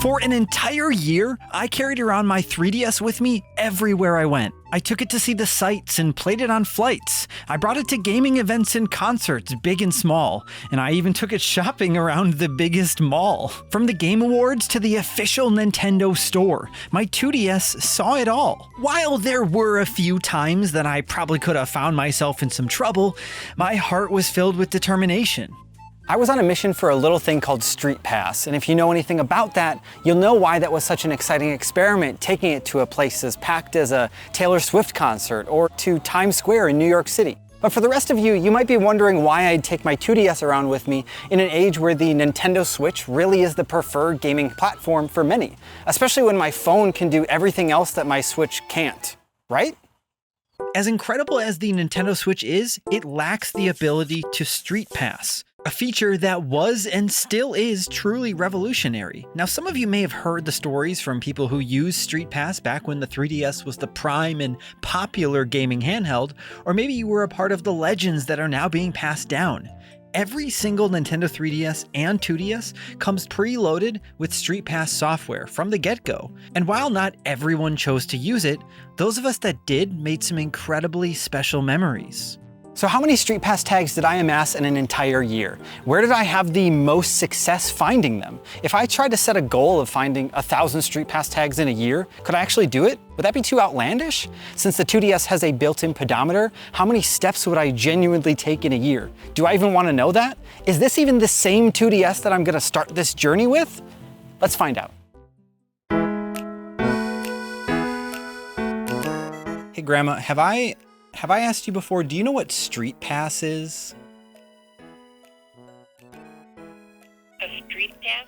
For an entire year, I carried around my 3DS with me everywhere I went. I took it to see the sights and played it on flights. I brought it to gaming events and concerts, big and small. And I even took it shopping around the biggest mall. From the Game Awards to the official Nintendo store, my 2DS saw it all. While there were a few times that I probably could have found myself in some trouble, my heart was filled with determination. I was on a mission for a little thing called StreetPass, and if you know anything about that, you'll know why that was such an exciting experiment, taking it to a place as packed as a Taylor Swift concert or to Times Square in New York City. But for the rest of you, you might be wondering why I'd take my 2DS around with me in an age where the Nintendo Switch really is the preferred gaming platform for many, especially when my phone can do everything else that my Switch can't, right? As incredible as the Nintendo Switch is, it lacks the ability to StreetPass, a feature that was and still is truly revolutionary. Now, some of you may have heard the stories from people who used StreetPass back when the 3DS was the prime and popular gaming handheld, or maybe you were a part of the legends that are now being passed down. Every single Nintendo 3DS and 2DS comes preloaded with StreetPass software from the get-go. And while not everyone chose to use it, those of us that did made some incredibly special memories. So how many StreetPass tags did I amass in an entire year? Where did I have the most success finding them? If I tried to set a goal of finding 1,000 StreetPass tags in a year, could I actually do it? Would that be too outlandish? Since the 2DS has a built-in pedometer, how many steps would I genuinely take in a year? Do I even want to know that? Is this even the same 2DS that I'm going to start this journey with? Let's find out. Hey Grandma, have I asked you before, do you know what StreetPass is? A StreetPass?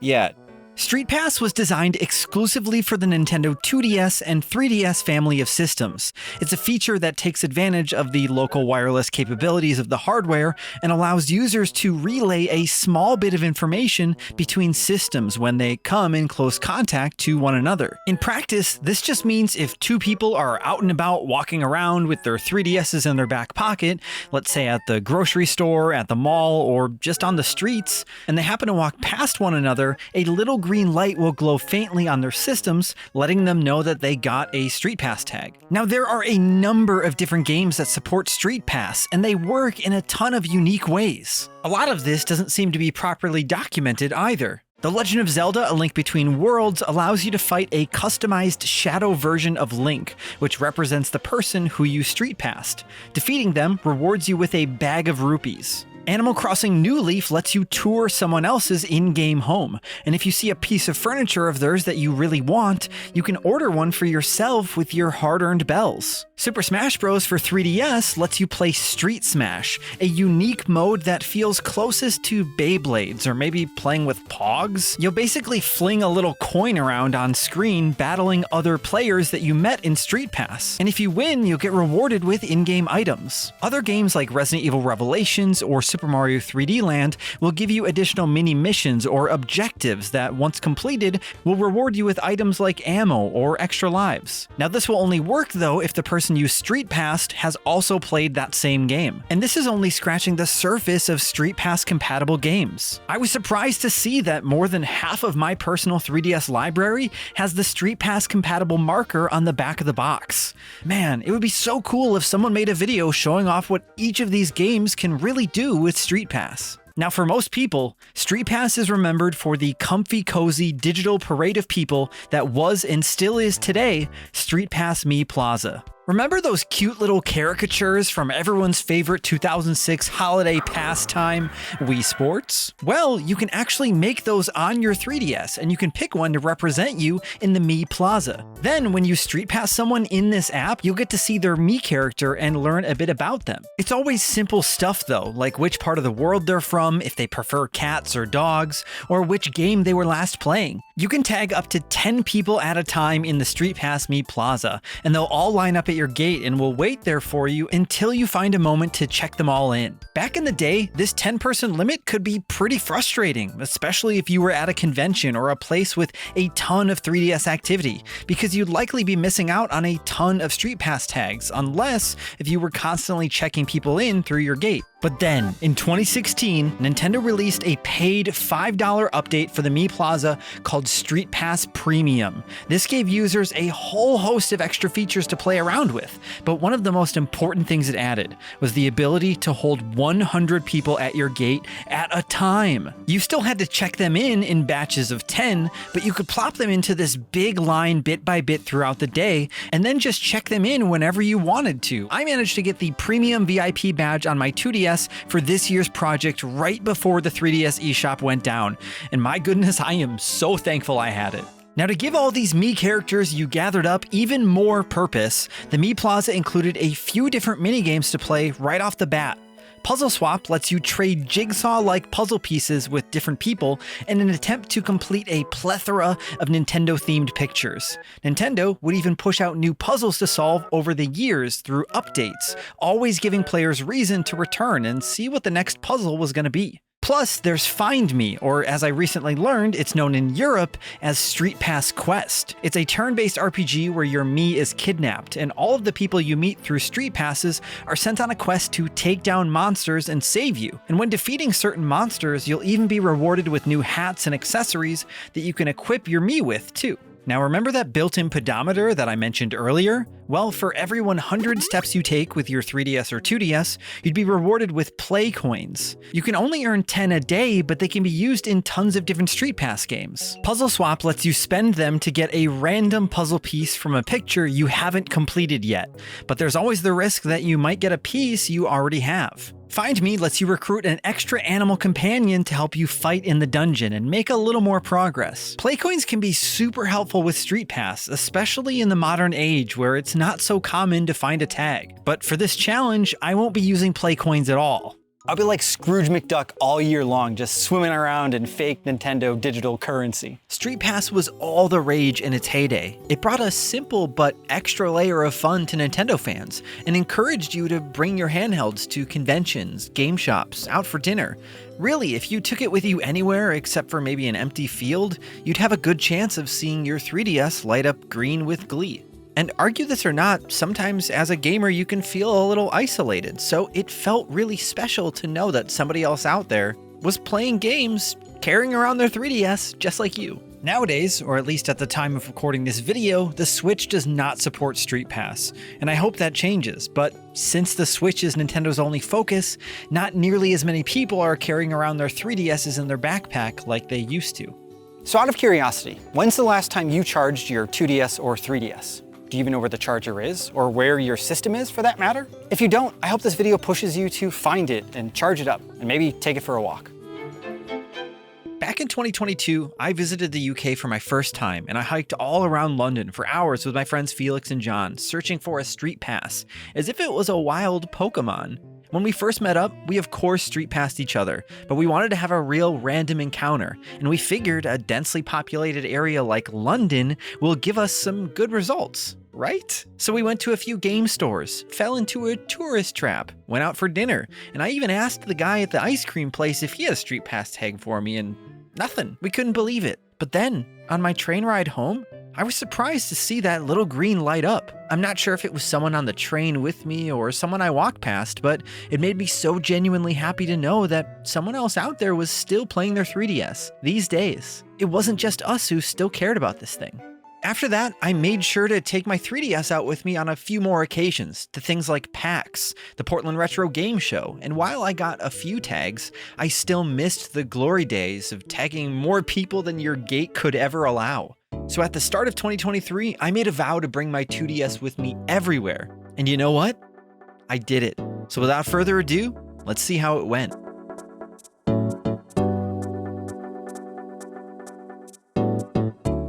Yeah. StreetPass was designed exclusively for the Nintendo 2DS and 3DS family of systems. It's a feature that takes advantage of the local wireless capabilities of the hardware and allows users to relay a small bit of information between systems when they come in close contact to one another. In practice, this just means if two people are out and about walking around with their 3DSs in their back pocket, let's say at the grocery store, at the mall, or just on the streets, and they happen to walk past one another, a little green light will glow faintly on their systems, letting them know that they got a StreetPass tag. Now, there are a number of different games that support StreetPass, and they work in a ton of unique ways. A lot of this doesn't seem to be properly documented either. The Legend of Zelda: A Link Between Worlds allows you to fight a customized shadow version of Link, which represents the person who you StreetPassed. Defeating them rewards you with a bag of rupees. Animal Crossing New Leaf lets you tour someone else's in-game home, and if you see a piece of furniture of theirs that you really want, you can order one for yourself with your hard-earned bells. Super Smash Bros. For 3DS lets you play Street Smash, a unique mode that feels closest to Beyblades, or maybe playing with Pogs. You'll basically fling a little coin around on screen, battling other players that you met in StreetPass, and if you win, you'll get rewarded with in-game items. Other games like Resident Evil Revelations or Super Mario 3D Land will give you additional mini missions or objectives that, once completed, will reward you with items like ammo or extra lives. Now, this will only work though if the person you StreetPassed has also played that same game. And this is only scratching the surface of StreetPass compatible games. I was surprised to see that more than half of my personal 3DS library has the StreetPass compatible marker on the back of the box. Man, it would be so cool if someone made a video showing off what each of these games can really do with StreetPass. Now, for most people, StreetPass is remembered for the comfy, cozy digital parade of people that was and still is today StreetPass Me Plaza. Remember those cute little caricatures from everyone's favorite 2006 holiday pastime, Wii Sports? Well, you can actually make those on your 3DS, and you can pick one to represent you in the Me Plaza. Then, when you StreetPass someone in this app, you'll get to see their Me character and learn a bit about them. It's always simple stuff though, like which part of the world they're from, if they prefer cats or dogs, or which game they were last playing. You can tag up to 10 people at a time in the StreetPass Me Plaza, and they'll all line up at your gate and will wait there for you until you find a moment to check them all in. Back in the day, this 10-person limit could be pretty frustrating, especially if you were at a convention or a place with a ton of 3DS activity, because you'd likely be missing out on a ton of StreetPass tags, unless if you were constantly checking people in through your gate. But then, in 2016, Nintendo released a paid $5 update for the Mi Plaza called StreetPass Premium. This gave users a whole host of extra features to play around with, but one of the most important things it added was the ability to hold 100 people at your gate at a time. You still had to check them in batches of 10, but you could plop them into this big line bit by bit throughout the day, and then just check them in whenever you wanted to. I managed to get the Premium VIP badge on my 2DS for this year's project right before the 3DS eShop went down, and my goodness, I am so thankful I had it. Now, to give all these Mi characters you gathered up even more purpose, the Mi Plaza included a few different minigames to play right off the bat. Puzzle Swap lets you trade jigsaw-like puzzle pieces with different people in an attempt to complete a plethora of Nintendo-themed pictures. Nintendo would even push out new puzzles to solve over the years through updates, always giving players reason to return and see what the next puzzle was going to be. Plus, there's Find Me, or as I recently learned, it's known in Europe as StreetPass Quest. It's a turn-based RPG where your Mi is kidnapped, and all of the people you meet through Street Passes are sent on a quest to take down monsters and save you. And when defeating certain monsters, you'll even be rewarded with new hats and accessories that you can equip your Mi with, too. Now, remember that built-in pedometer that I mentioned earlier? Well, for every 100 steps you take with your 3DS or 2DS, you'd be rewarded with play coins. You can only earn 10 a day, but they can be used in tons of different Street Pass games. Puzzle Swap lets you spend them to get a random puzzle piece from a picture you haven't completed yet, but there's always the risk that you might get a piece you already have. Find Me lets you recruit an extra animal companion to help you fight in the dungeon and make a little more progress. Play coins can be super helpful with Street Pass, especially in the modern age where it's not so common to find a tag. But for this challenge, I won't be using play coins at all. I'll be like Scrooge McDuck all year long, just swimming around in fake Nintendo digital currency. Street Pass was all the rage in its heyday. It brought a simple but extra layer of fun to Nintendo fans and encouraged you to bring your handhelds to conventions, game shops, out for dinner. Really, if you took it with you anywhere except for maybe an empty field, you'd have a good chance of seeing your 3DS light up green with glee. And argue this or not, sometimes as a gamer you can feel a little isolated, so it felt really special to know that somebody else out there was playing games, carrying around their 3DS just like you. Nowadays, or at least at the time of recording this video, the Switch does not support Street Pass, and I hope that changes, but since the Switch is Nintendo's only focus, not nearly as many people are carrying around their 3DSs in their backpack like they used to. So out of curiosity, when's the last time you charged your 2DS or 3DS? Do you even know where the charger is, or where your system is for that matter? If you don't, I hope this video pushes you to find it and charge it up, and maybe take it for a walk. Back in 2022, I visited the UK for my first time, and I hiked all around London for hours with my friends Felix and Jon, searching for a Street Pass, as if it was a wild Pokemon. When we first met up, we of course Street Passed each other, but we wanted to have a real random encounter, and we figured a densely populated area like London will give us some good results. Right? So we went to a few game stores, fell into a tourist trap, went out for dinner, and I even asked the guy at the ice cream place if he had a Street Pass tag for me, and nothing. We couldn't believe it. But then, on my train ride home, I was surprised to see that little green light up. I'm not sure if it was someone on the train with me or someone I walked past, but it made me so genuinely happy to know that someone else out there was still playing their 3DS these days. It wasn't just us who still cared about this thing. After that, I made sure to take my 3DS out with me on a few more occasions, to things like PAX, the Portland Retro Game Show, and while I got a few tags, I still missed the glory days of tagging more people than your gate could ever allow. So at the start of 2023, I made a vow to bring my 2DS with me everywhere, and you know what? I did it. So without further ado, let's see how it went.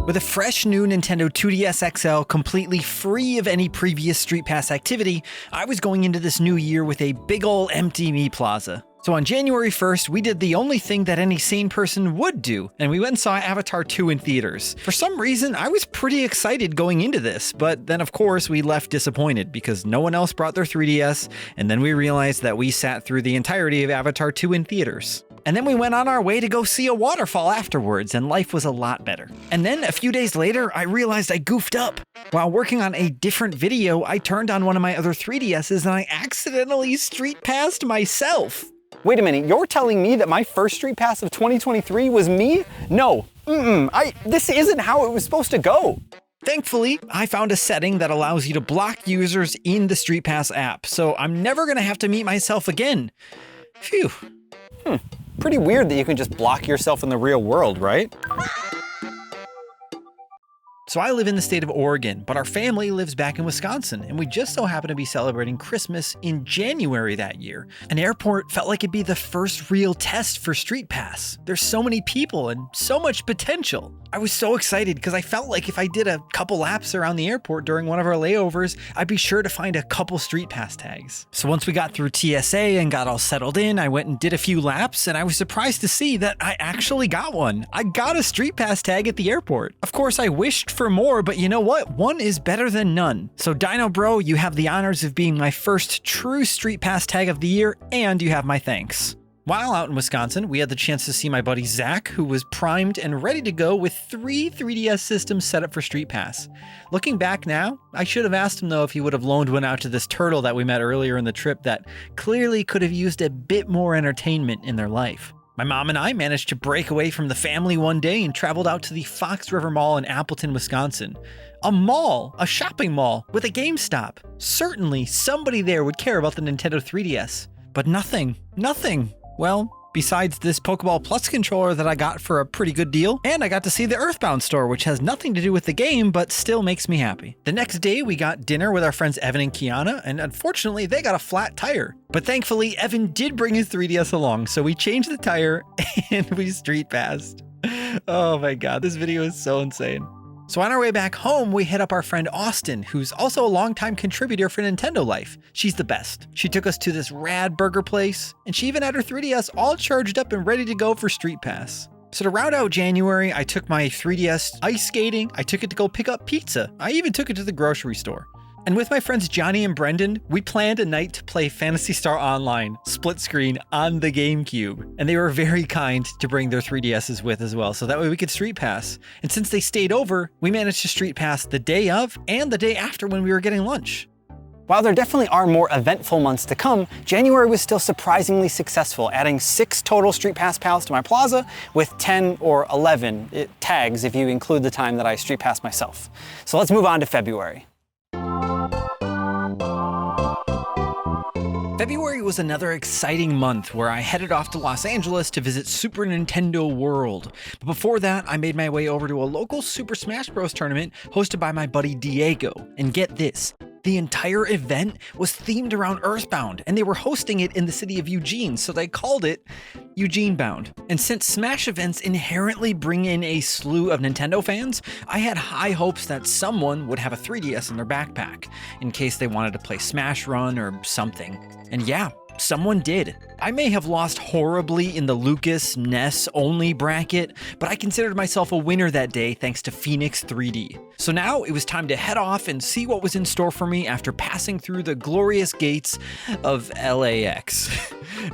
With a fresh new Nintendo 2DS XL completely free of any previous Street Pass activity, I was going into this new year with a big ol' empty Mi Plaza. So on January 1st, we did the only thing that any sane person would do, and we went and saw Avatar 2 in theaters. For some reason, I was pretty excited going into this, but then of course we left disappointed because no one else brought their 3DS, and then we realized that we sat through the entirety of Avatar 2 in theaters. And then we went on our way to go see a waterfall afterwards, and life was a lot better. And then a few days later, I realized I goofed up. While working on a different video, I turned on one of my other 3DSs and I accidentally StreetPassed myself. Wait a minute, you're telling me that my first StreetPass of 2023 was me? No, this isn't how it was supposed to go. Thankfully, I found a setting that allows you to block users in the StreetPass app, so I'm never gonna have to meet myself again. Phew. Pretty weird that you can just block yourself in the real world, right? So I live in the state of Oregon, but our family lives back in Wisconsin, and we just so happen to be celebrating Christmas in January that year. An airport felt like it'd be the first real test for StreetPass. There's so many people and so much potential. I was so excited because I felt like if I did a couple laps around the airport during one of our layovers, I'd be sure to find a couple StreetPass tags. So once we got through TSA and got all settled in, I went and did a few laps, and I was surprised to see that I actually got one. I got a StreetPass tag at the airport. Of course, I wished for more, but you know what? One is better than none. So Dino Bro, you have the honors of being my first true StreetPass tag of the year, and you have my thanks. While out in Wisconsin, we had the chance to see my buddy Zach, who was primed and ready to go with 3 3DS systems set up for StreetPass. Looking back now, I should have asked him though if he would have loaned one out to this turtle that we met earlier in the trip that clearly could have used a bit more entertainment in their life. My mom and I managed to break away from the family one day and traveled out to the Fox River Mall in Appleton, Wisconsin. A mall, a shopping mall, with a GameStop. Certainly somebody there would care about the Nintendo 3DS. But nothing. Well, besides this Pokeball Plus controller that I got for a pretty good deal, and I got to see the EarthBound store, which has nothing to do with the game, but still makes me happy. The next day, we got dinner with our friends Evan and Kiana, and unfortunately, they got a flat tire. But thankfully, Evan did bring his 3DS along, so we changed the tire, and we StreetPassed. Oh my god, this video is so insane. So on our way back home, we hit up our friend Austin, who's also a longtime contributor for Nintendo Life. She's the best. She took us to this rad burger place, and she even had her 3DS all charged up and ready to go for StreetPass. So to round out January, I took my 3DS ice skating, I took it to go pick up pizza, I even took it to the grocery store. And with my friends Johnny and Brendan, we planned a night to play Phantasy Star Online, split screen, on the GameCube. And they were very kind to bring their 3DSs with as well, so that way we could StreetPass. And since they stayed over, we managed to StreetPass the day of and the day after when we were getting lunch. While there definitely are more eventful months to come, January was still surprisingly successful, adding 6 total StreetPass pals to my Plaza, with 10 or 11 tags if you include the time that I StreetPassed myself. So let's move on to February. February was another exciting month where I headed off to Los Angeles to visit Super Nintendo World. But before that, I made my way over to a local Super Smash Bros. Tournament hosted by my buddy Diego. And get this, the entire event was themed around EarthBound, and they were hosting it in the city of Eugene, so they called it Eugene Bound. And since Smash events inherently bring in a slew of Nintendo fans, I had high hopes that someone would have a 3DS in their backpack, in case they wanted to play Smash Run or something. And yeah, someone did. I may have lost horribly in the Lucas NES only bracket, but I considered myself a winner that day thanks to Phoenix 3D. So now it was time to head off and see what was in store for me after passing through the glorious gates of LAX.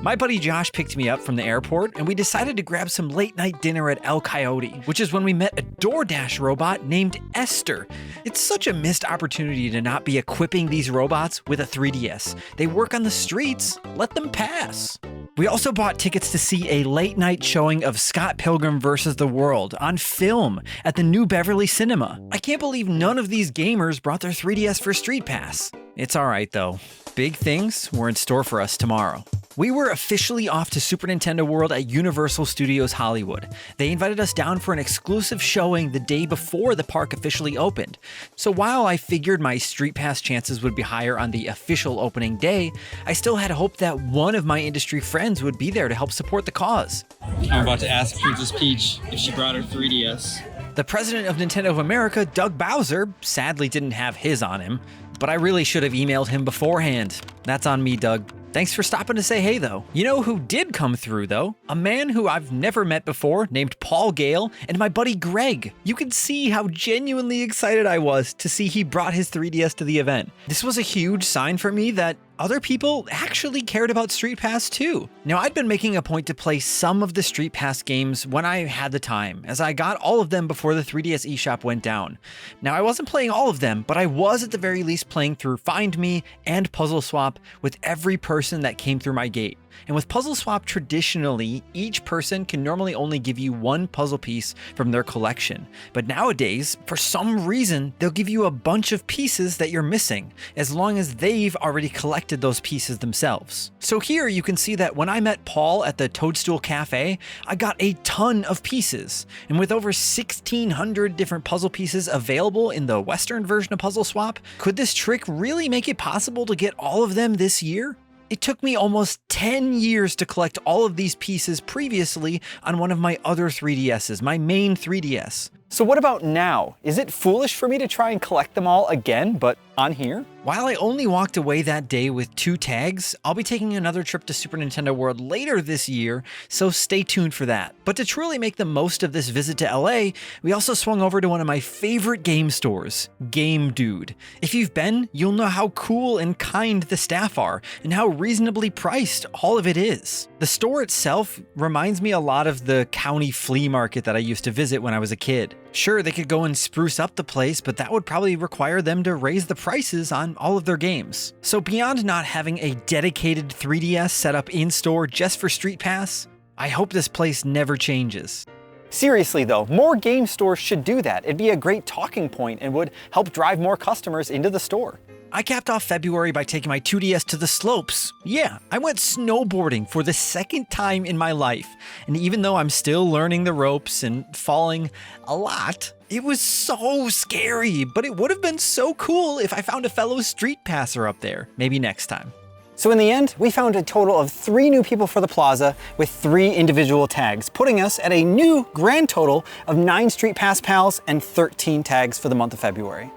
My buddy Josh picked me up from the airport and we decided to grab some late night dinner at El Coyote, which is when we met a DoorDash robot named Esther. It's such a missed opportunity to not be equipping these robots with a 3DS. They work on the streets, let them pass. We also bought tickets to see a late night showing of Scott Pilgrim vs. the World on film at the New Beverly Cinema. I can't believe none of these gamers brought their 3DS for StreetPass. It's alright though. Big things were in store for us tomorrow. We were officially off to Super Nintendo World at Universal Studios Hollywood. They invited us down for an exclusive showing the day before the park officially opened. So while I figured my StreetPass chances would be higher on the official opening day, I still had hope that one of my industry friends would be there to help support the cause. I'm about to ask Princess Peach if she brought her 3DS. The president of Nintendo of America, Doug Bowser, sadly didn't have his on him, but I really should have emailed him beforehand. That's on me, Doug. Thanks for stopping to say hey, though. You know who did come through, though? A man who I've never met before, named Paul Gale, and my buddy Greg. You can see how genuinely excited I was to see he brought his 3DS to the event. This was a huge sign for me that other people actually cared about StreetPass too. Now, I'd been making a point to play some of the StreetPass games when I had the time, as I got all of them before the 3DS eShop went down. Now, I wasn't playing all of them, but I was at the very least playing through Find Me and Puzzle Swap with every person that came through my gate. And with Puzzle Swap, traditionally, each person can normally only give you one puzzle piece from their collection. But nowadays, for some reason, they'll give you a bunch of pieces that you're missing, as long as they've already collected those pieces themselves. So here you can see that when I met Paul at the Toadstool Cafe, I got a ton of pieces. And with over 1,600 different puzzle pieces available in the Western version of Puzzle Swap, could this trick really make it possible to get all of them this year? It took me almost 10 years to collect all of these pieces previously on one of my other 3DSs, my main 3DS. So what about now? Is it foolish for me to try and collect them all again, but on here? While I only walked away that day with 2 tags, I'll be taking another trip to Super Nintendo World later this year, so stay tuned for that. But to truly make the most of this visit to LA, we also swung over to one of my favorite game stores, Game Dude. If you've been, you'll know how cool and kind the staff are, and how reasonably priced all of it is. The store itself reminds me a lot of the county flea market that I used to visit when I was a kid. Sure, they could go and spruce up the place, but that would probably require them to raise the prices on all of their games. So beyond not having a dedicated 3DS set up in-store just for StreetPass, I hope this place never changes. Seriously though, more game stores should do that. It'd be a great talking point and would help drive more customers into the store. I capped off February by taking my 2DS to the slopes. Yeah, I went snowboarding for the second time in my life. And even though I'm still learning the ropes and falling a lot, it was so scary, but it would have been so cool if I found a fellow street passer up there. Maybe next time. So in the end, we found a total of 3 new people for the Plaza with 3 individual tags, putting us at a new grand total of 9 StreetPass pals and 13 tags for the month of February.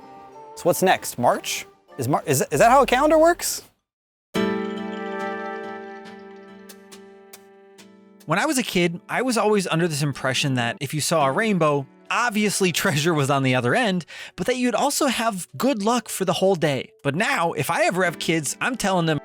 So what's next? March? Is that how a calendar works? When I was a kid, I was always under this impression that if you saw a rainbow, obviously treasure was on the other end, but that you'd also have good luck for the whole day. But now, if I ever have kids, I'm telling them,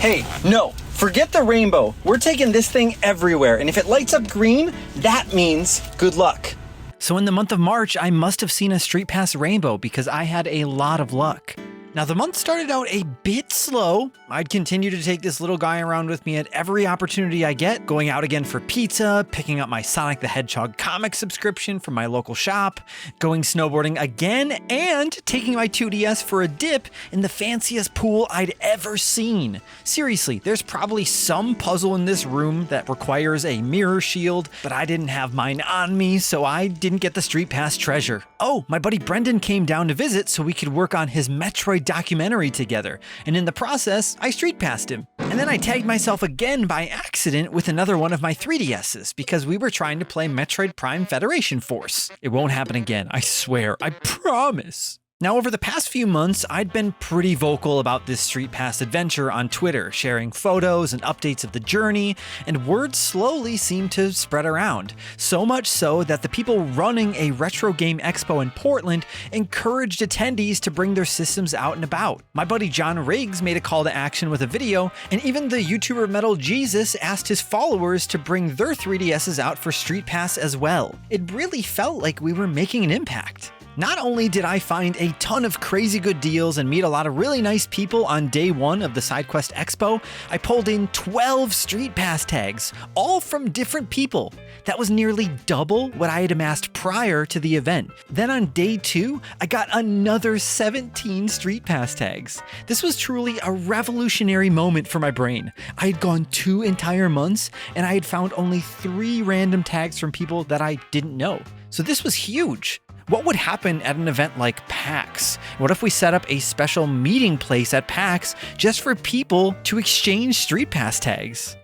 hey, no, forget the rainbow. We're taking this thing everywhere, and if it lights up green, that means good luck. So in the month of March, I must have seen a StreetPass rainbow because I had a lot of luck. Now, the month started out a bit slow. I'd continue to take this little guy around with me at every opportunity I get, going out again for pizza, picking up my Sonic the Hedgehog comic subscription from my local shop, going snowboarding again, and taking my 2DS for a dip in the fanciest pool I'd ever seen. Seriously, there's probably some puzzle in this room that requires a mirror shield, but I didn't have mine on me, so I didn't get the StreetPass treasure. Oh, my buddy Brendan came down to visit so we could work on his Metroid documentary together, and in the process, I StreetPassed him. And then I tagged myself again by accident with another one of my 3DSs because we were trying to play Metroid Prime Federation Force. It won't happen again, I swear, I promise. Now, over the past few months, I'd been pretty vocal about this StreetPass adventure on Twitter, sharing photos and updates of the journey, and word slowly seemed to spread around. So much so that the people running a retro game expo in Portland encouraged attendees to bring their systems out and about. My buddy John Riggs made a call to action with a video, and even the YouTuber Metal Jesus asked his followers to bring their 3DSs out for StreetPass as well. It really felt like we were making an impact. Not only did I find a ton of crazy good deals and meet a lot of really nice people on day 1 of the SideQuest Expo, I pulled in 12 StreetPass tags, all from different people. That was nearly double what I had amassed prior to the event. Then on day 2, I got another 17 StreetPass tags. This was truly a revolutionary moment for my brain. I had gone 2 entire months and I had found only 3 random tags from people that I didn't know. So this was huge. What would happen at an event like PAX? What if we set up a special meeting place at PAX just for people to exchange StreetPass tags?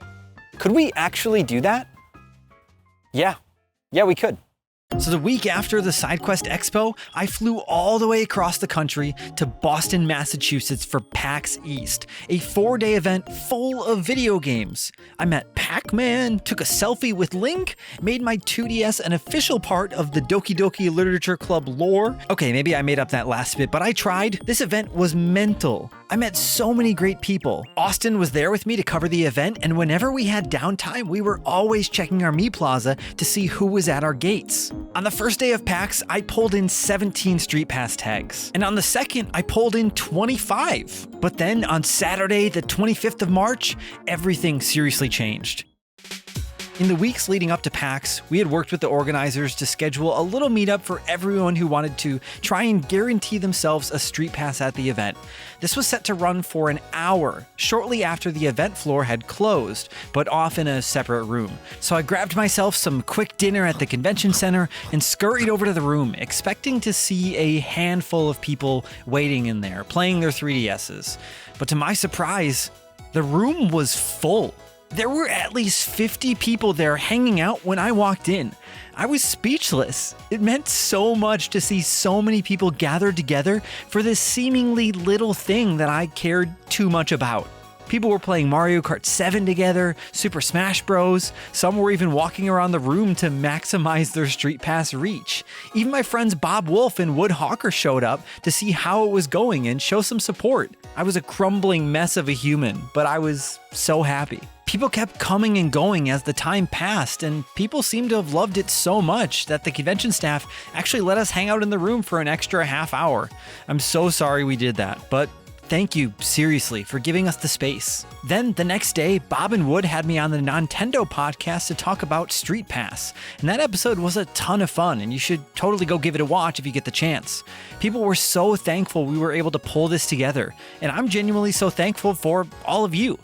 Could we actually do that? Yeah, we could. So the week after the SideQuest Expo, I flew all the way across the country to Boston, Massachusetts for PAX East, a 4-day event full of video games. I met Pac-Man, took a selfie with Link, made my 2DS an official part of the Doki Doki Literature Club lore. Okay, maybe I made up that last bit, but I tried. This event was mental. I met so many great people. Austin was there with me to cover the event, and whenever we had downtime, we were always checking our Me Plaza to see who was at our gates. On the first day of PAX, I pulled in 17 StreetPass tags, and on the second, I pulled in 25. But then on Saturday, the 25th of March, everything seriously changed. In the weeks leading up to PAX, we had worked with the organizers to schedule a little meetup for everyone who wanted to try and guarantee themselves a StreetPass at the event. This was set to run for an hour, shortly after the event floor had closed, but off in a separate room. So I grabbed myself some quick dinner at the convention center and scurried over to the room, expecting to see a handful of people waiting in there, playing their 3DSs. But to my surprise, the room was full. There were at least 50 people there hanging out when I walked in. I was speechless. It meant so much to see so many people gathered together for this seemingly little thing that I cared too much about. People were playing Mario Kart 7 together, Super Smash Bros. Some were even walking around the room to maximize their StreetPass reach. Even my friends Bob Wulff and Wood Hawker showed up to see how it was going and show some support. I was a crumbling mess of a human, but I was so happy. People kept coming and going as the time passed, and people seemed to have loved it so much that the convention staff actually let us hang out in the room for an extra half hour. I'm so sorry we did that, but thank you, seriously, for giving us the space. Then, the next day, Bob and Wood had me on the Nintendo podcast to talk about StreetPass, and that episode was a ton of fun, and you should totally go give it a watch if you get the chance. People were so thankful we were able to pull this together, and I'm genuinely so thankful for all of you.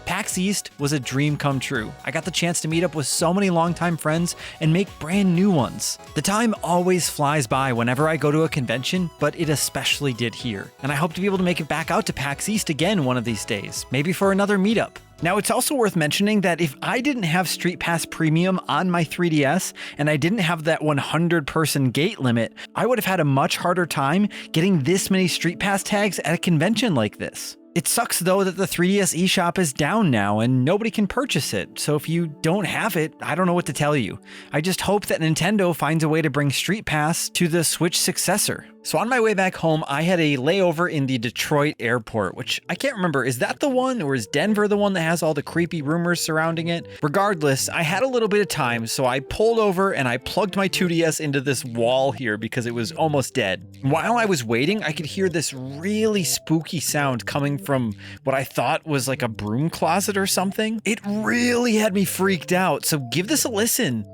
PAX East was a dream come true. I got the chance to meet up with so many longtime friends and make brand new ones. The time always flies by whenever I go to a convention, but it especially did here. And I hope to be able to make it back out to PAX East again one of these days, maybe for another meetup. Now, it's also worth mentioning that if I didn't have StreetPass Premium on my 3DS and I didn't have that 100-person gate limit, I would have had a much harder time getting this many StreetPass tags at a convention like this. It sucks though that the 3DS eShop is down now and nobody can purchase it, so if you don't have it, I don't know what to tell you. I just hope that Nintendo finds a way to bring StreetPass to the Switch successor. So on my way back home, I had a layover in the Detroit airport, which I can't remember, is that the one or is Denver the one that has all the creepy rumors surrounding it? Regardless, I had a little bit of time, so I pulled over and I plugged my 2DS into this wall here because it was almost dead. While I was waiting, I could hear this really spooky sound coming from what I thought was like a broom closet or something. It really had me freaked out, so give this a listen.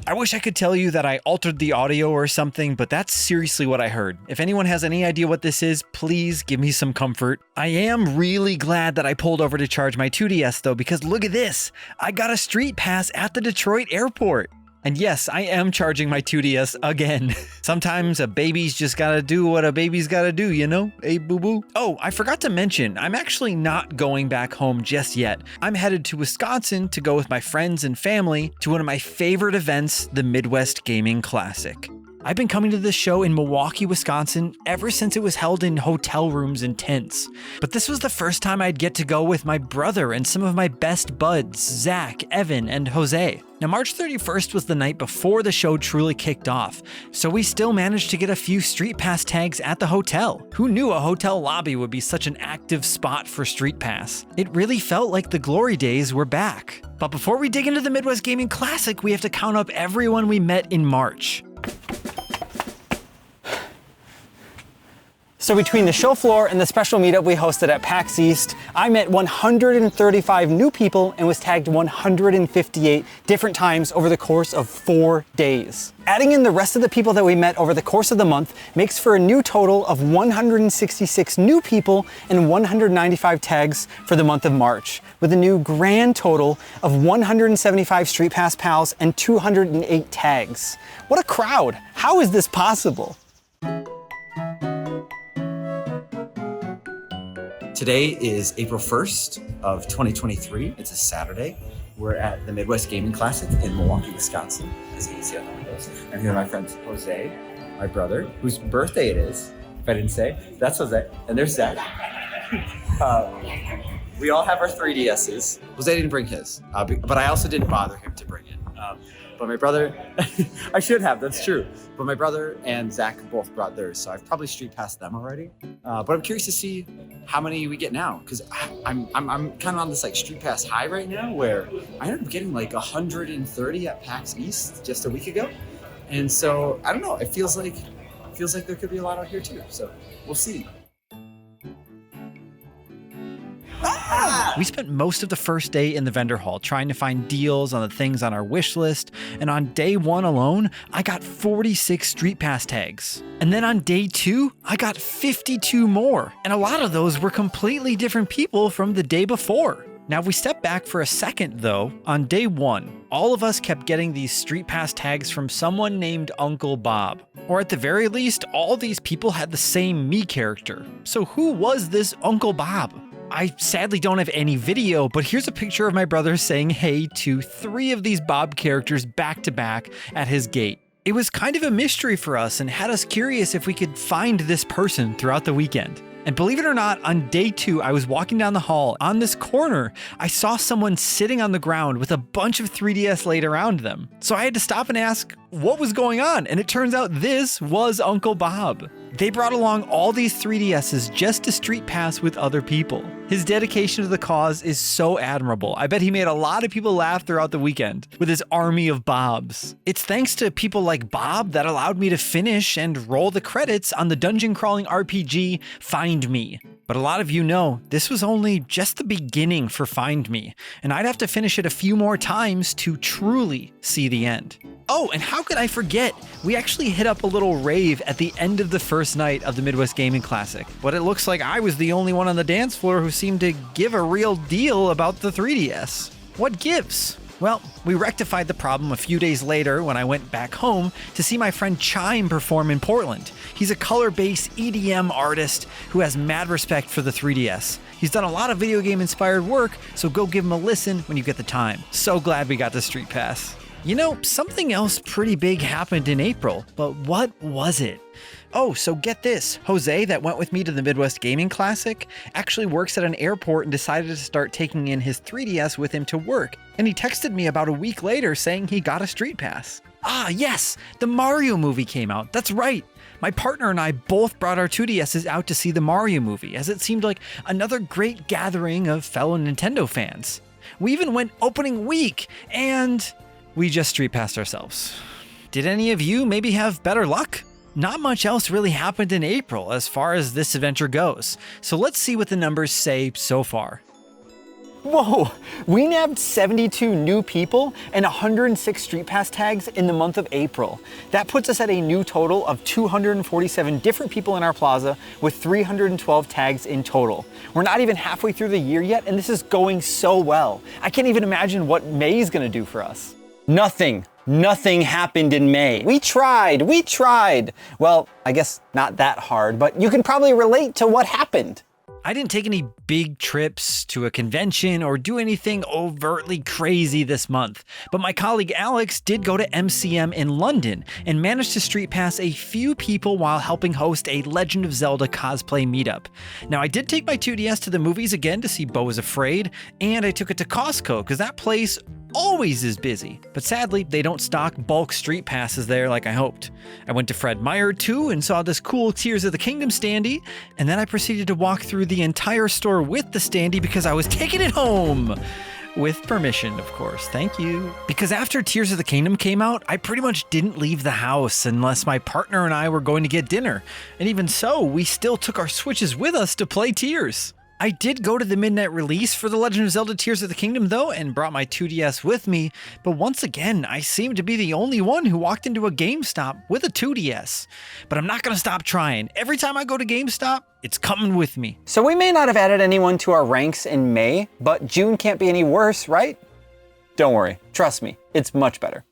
I wish I could tell you that I altered the audio or something, but that's seriously what I heard. If anyone has any idea what this is, please give me some comfort. I am really glad that I pulled over to charge my 2DS though, because look at this. I got a StreetPass at the Detroit airport. And yes, I am charging my 2DS again. Sometimes a baby's just gotta do what a baby's gotta do, you know? Hey, boo-boo. Oh, I forgot to mention, I'm actually not going back home just yet. I'm headed to Wisconsin to go with my friends and family to one of my favorite events, the Midwest Gaming Classic. I've been coming to this show in Milwaukee, Wisconsin ever since it was held in hotel rooms and tents. But this was the first time I'd get to go with my brother and some of my best buds, Zach, Evan, and Jose. Now, March 31st was the night before the show truly kicked off, so we still managed to get a few StreetPass tags at the hotel. Who knew a hotel lobby would be such an active spot for StreetPass? It really felt like the glory days were back. But before we dig into the Midwest Gaming Classic, we have to count up everyone we met in March. So between the show floor and the special meetup we hosted at PAX East, I met 135 new people and was tagged 158 different times over the course of 4 days. Adding in the rest of the people that we met over the course of the month makes for a new total of 166 new people and 195 tags for the month of March, with a new grand total of 175 StreetPass pals and 208 tags. What a crowd! How is this possible? Today is April 1st of 2023. It's a Saturday. We're at the Midwest Gaming Classic in Milwaukee, Wisconsin, as you can see on the windows. I'm here with my friend Jose, my brother, whose birthday it is, if I didn't say. That's Jose, and there's Zach. We all have our 3DSs. Jose didn't bring his, but I also didn't bother him to bring it. But my brother, I should have, that's true. But my brother and Zach both brought theirs, so I've probably StreetPassed them already. But I'm curious to see how many we get now, because I'm kind of on this like StreetPass high right now, where I ended up getting like 130 at PAX East just a week ago, and so I don't know. It feels like there could be a lot out here too. So we'll see. We spent most of the first day in the vendor hall trying to find deals on the things on our wish list, and on day 1 alone, I got 46 StreetPass tags. And then on day 2, I got 52 more, and a lot of those were completely different people from the day before. Now, if we step back for a second though, on day 1, all of us kept getting these StreetPass tags from someone named Uncle Bob. Or at the very least, all these people had the same me character. So who was this Uncle Bob? I sadly don't have any video, but here's a picture of my brother saying hey to 3 of these Bob characters back to back at his gate. It was kind of a mystery for us and had us curious if we could find this person throughout the weekend. And believe it or not, on day 2, I was walking down the hall. On this corner, I saw someone sitting on the ground with a bunch of 3DS laid around them. So I had to stop and ask what was going on, and it turns out this was Uncle Bob. They brought along all these 3DSs just to StreetPass with other people. His dedication to the cause is so admirable. I bet he made a lot of people laugh throughout the weekend with his army of Bobs. It's thanks to people like Bob that allowed me to finish and roll the credits on the dungeon crawling RPG Find Me. But a lot of you know, this was only just the beginning for Find Me, and I'd have to finish it a few more times to truly see the end. Oh, and how could I forget? We actually hit up a little rave at the end of the first night of the Midwest Gaming Classic, but it looks like I was the only one on the dance floor who seemed to give a real deal about the 3DS. What gives? Well, we rectified the problem a few days later when I went back home to see my friend Chime perform in Portland. He's a color-based EDM artist who has mad respect for the 3DS. He's done a lot of video game inspired work, so go give him a listen when you get the time. So glad we got the StreetPass. You know, something else pretty big happened in April, but what was it? Oh, so get this. Jose, that went with me to the Midwest Gaming Classic, actually works at an airport and decided to start taking in his 3DS with him to work. And he texted me about a week later saying he got a StreetPass. Ah, yes, the Mario movie came out. That's right. My partner and I both brought our 2DSs out to see the Mario movie, as it seemed like another great gathering of fellow Nintendo fans. We even went opening week, and we just StreetPassed ourselves. Did any of you maybe have better luck? Not much else really happened in April as far as this adventure goes, so let's see what the numbers say so far. Whoa, we nabbed 72 new people and 106 StreetPass tags in the month of April. That puts us at a new total of 247 different people in our plaza with 312 tags in total. We're not even halfway through the year yet, and this is going so well. I can't even imagine what May is gonna do for us. Nothing happened in May. We tried. Well, I guess not that hard, but you can probably relate to what happened. I didn't take any big trips to a convention or do anything overtly crazy this month, but my colleague Alex did go to MCM in London and managed to StreetPass a few people while helping host a Legend of Zelda cosplay meetup. Now, I did take my 2DS to the movies again to see Beau is Afraid, and I took it to Costco because that place always is busy, but sadly they don't stock bulk street passes there like I hoped. I went to Fred Meyer too and saw this cool Tears of the Kingdom standee, and then I proceeded to walk through the entire store with the standee because I was taking it home. With permission, of course. Thank you. Because after Tears of the Kingdom came out, I pretty much didn't leave the house unless my partner and I were going to get dinner. And even so, we still took our Switches with us to play Tears. I did go to the midnight release for The Legend of Zelda Tears of the Kingdom though, and brought my 2DS with me, but once again, I seem to be the only one who walked into a GameStop with a 2DS. But I'm not gonna stop trying. Every time I go to GameStop, it's coming with me. So we may not have added anyone to our ranks in May, but June can't be any worse, right? Don't worry, trust me, it's much better.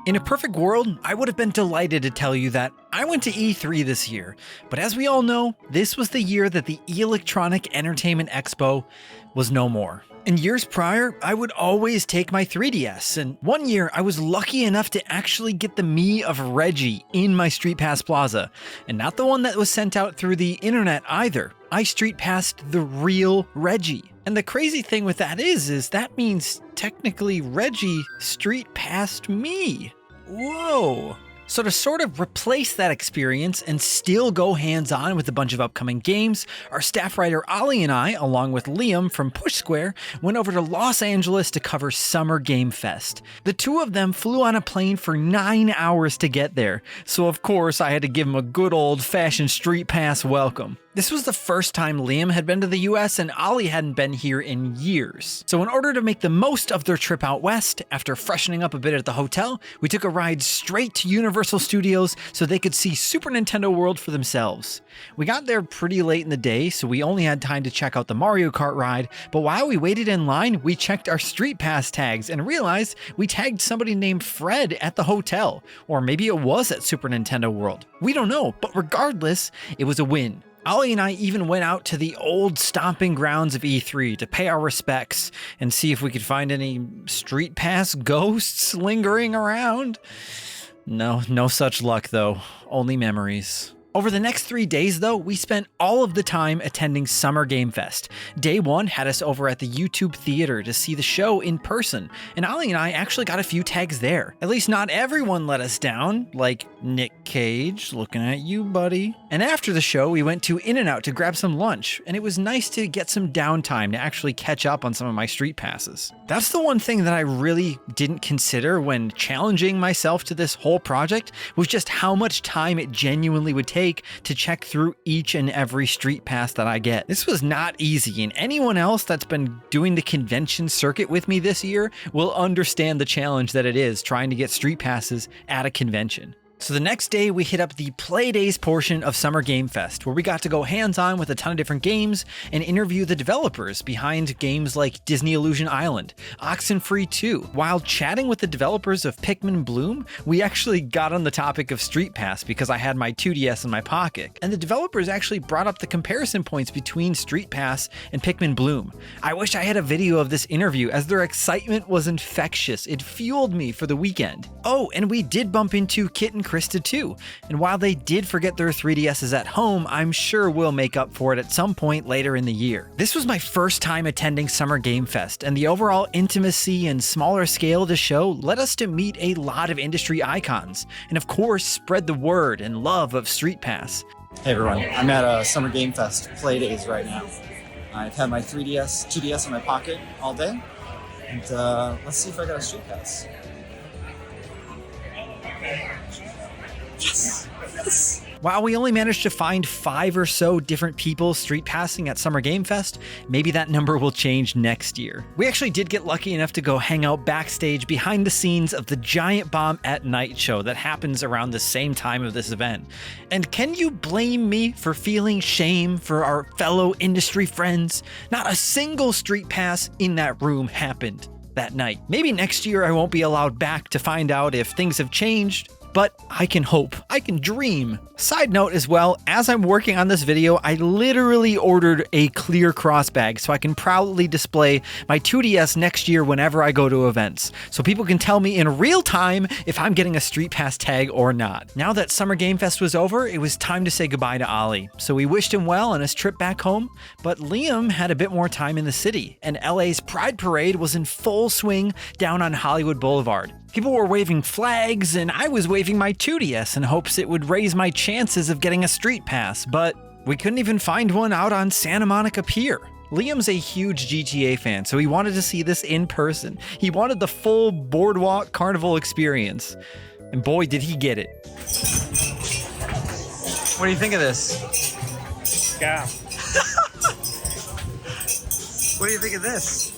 In a perfect world, I would have been delighted to tell you that I went to E3 this year, but as we all know, this was the year that the Electronic Entertainment Expo was no more. In years prior, I would always take my 3DS, and one year I was lucky enough to actually get the Mii of Reggie in my StreetPass Plaza, and not the one that was sent out through the internet either. I StreetPassed the real Reggie. And the crazy thing with that is that means technically Reggie StreetPassed me. Whoa. So to sort of replace that experience and still go hands-on with a bunch of upcoming games, our staff writer Ollie and I, along with Liam from Push Square, went over to Los Angeles to cover Summer Game Fest. The two of them flew on a plane for 9 hours to get there, so of course I had to give them a good old-fashioned StreetPass welcome. This was the first time Liam had been to the US and Ollie hadn't been here in years. So in order to make the most of their trip out west, after freshening up a bit at the hotel, we took a ride straight to Universal Studios so they could see Super Nintendo World for themselves. We got there pretty late in the day, so we only had time to check out the Mario Kart ride, but while we waited in line, we checked our StreetPass tags and realized we tagged somebody named Fred at the hotel, or maybe it was at Super Nintendo World. We don't know, but regardless, it was a win. Ollie and I even went out to the old stomping grounds of E3 to pay our respects and see if we could find any StreetPass ghosts lingering around. No such luck though, only memories. Over the next 3 days though, we spent all of the time attending Summer Game Fest. Day 1 had us over at the YouTube Theater to see the show in person, and Ollie and I actually got a few tags there. At least not everyone let us down, like Nick Cage, looking at you buddy. And after the show, we went to In-N-Out to grab some lunch, and it was nice to get some downtime to actually catch up on some of my street passes. That's the one thing that I really didn't consider when challenging myself to this whole project, was just how much time it genuinely would take to check through each and every street pass that I get. This was not easy, and anyone else that's been doing the convention circuit with me this year will understand the challenge that it is trying to get street passes at a convention. So the next day we hit up the Play Days portion of Summer Game Fest, where we got to go hands-on with a ton of different games and interview the developers behind games like Disney Illusion Island, Oxenfree 2. While chatting with the developers of Pikmin Bloom, we actually got on the topic of StreetPass because I had my 2DS in my pocket, and the developers actually brought up the comparison points between StreetPass and Pikmin Bloom. I wish I had a video of this interview, as their excitement was infectious. It fueled me for the weekend. Oh, and we did bump into Kit and Krista too, and while they did forget their 3DSs at home, I'm sure we'll make up for it at some point later in the year. This was my first time attending Summer Game Fest, and the overall intimacy and smaller scale of the show led us to meet a lot of industry icons, and of course spread the word and love of StreetPass. Hey everyone, I'm at Summer Game Fest Play Days right now. I've had my 2DS in my pocket all day, and let's see if I got a StreetPass. Yes! While we only managed to find 5 or so different people street passing at Summer Game Fest, maybe that number will change next year. We actually did get lucky enough to go hang out backstage behind the scenes of the Giant Bomb at Night show that happens around the same time of this event. And can you blame me for feeling shame for our fellow industry friends? Not a single street pass in that room happened that night. Maybe next year I won't be allowed back to find out if things have changed, but I can hope, I can dream. Side note as well, as I'm working on this video, I literally ordered a clear cross bag so I can proudly display my 2DS next year whenever I go to events, so people can tell me in real time if I'm getting a Street Pass tag or not. Now that Summer Game Fest was over, it was time to say goodbye to Ollie, so we wished him well on his trip back home, but Liam had a bit more time in the city, and LA's Pride Parade was in full swing down on Hollywood Boulevard. People were waving flags, and I was waving my 2DS in hopes it would raise my chances of getting a street pass, but We couldn't even find one out on Santa Monica Pier. Liam's a huge GTA fan, so he wanted to see this in person. He wanted the full Boardwalk Carnival experience. And boy, did he get it. What do you think of this? Yeah. What do you think of this?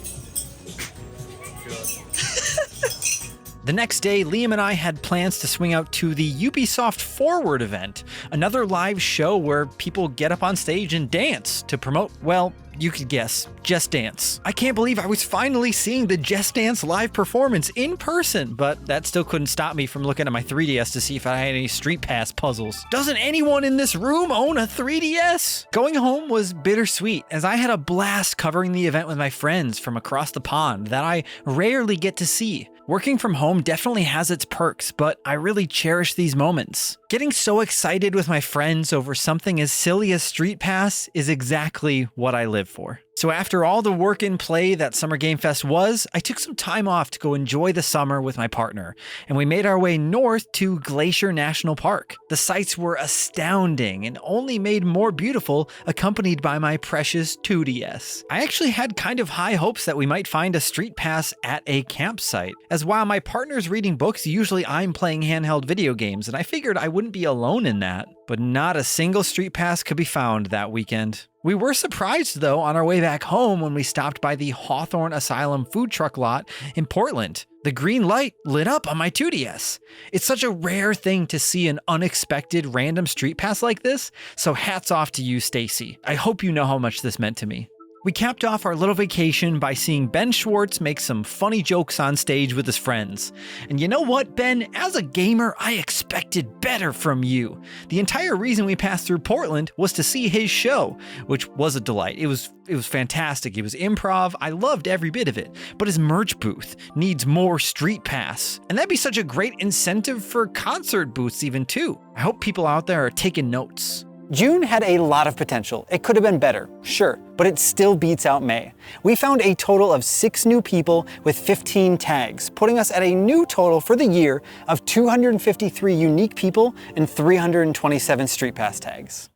The next day, Liam and I had plans to swing out to the Ubisoft Forward event, another live show where people get up on stage and dance to promote, well, you could guess, Just Dance. I can't believe I was finally seeing the Just Dance live performance in person, but that still couldn't stop me from looking at my 3DS to see if I had any StreetPass puzzles. Doesn't anyone in this room own a 3DS? Going home was bittersweet, as I had a blast covering the event with my friends from across the pond that I rarely get to see. Working from home definitely has its perks, but I really cherish these moments. Getting so excited with my friends over something as silly as StreetPass is exactly what I live for. So after all the work and play that Summer Game Fest was, I took some time off to go enjoy the summer with my partner, and we made our way north to Glacier National Park. The sights were astounding and only made more beautiful accompanied by my precious 2DS. I actually had kind of high hopes that we might find a StreetPass at a campsite, as while my partner's reading books, usually I'm playing handheld video games, and I figured I wouldn't be alone in that. But not a single StreetPass could be found that weekend. We were surprised, though, on our way back home when we stopped by the Hawthorne Asylum food truck lot in Portland. The green light lit up on my 2DS. It's such a rare thing to see an unexpected random StreetPass like this, so hats off to you, Stacy. I hope you know how much this meant to me. We capped off our little vacation by seeing Ben Schwartz make some funny jokes on stage with his friends. And you know what, Ben? As a gamer, I expected better from you. The entire reason we passed through Portland was to see his show, which was a delight. It was fantastic. It was improv. I loved every bit of it. But his merch booth needs more StreetPass. And that'd be such a great incentive for concert booths even too. I hope people out there are taking notes. June had a lot of potential. It could have been better, sure, but it still beats out May. We found a total of 6 new people with 15 tags, putting us at a new total for the year of 253 unique people and 327 StreetPass tags.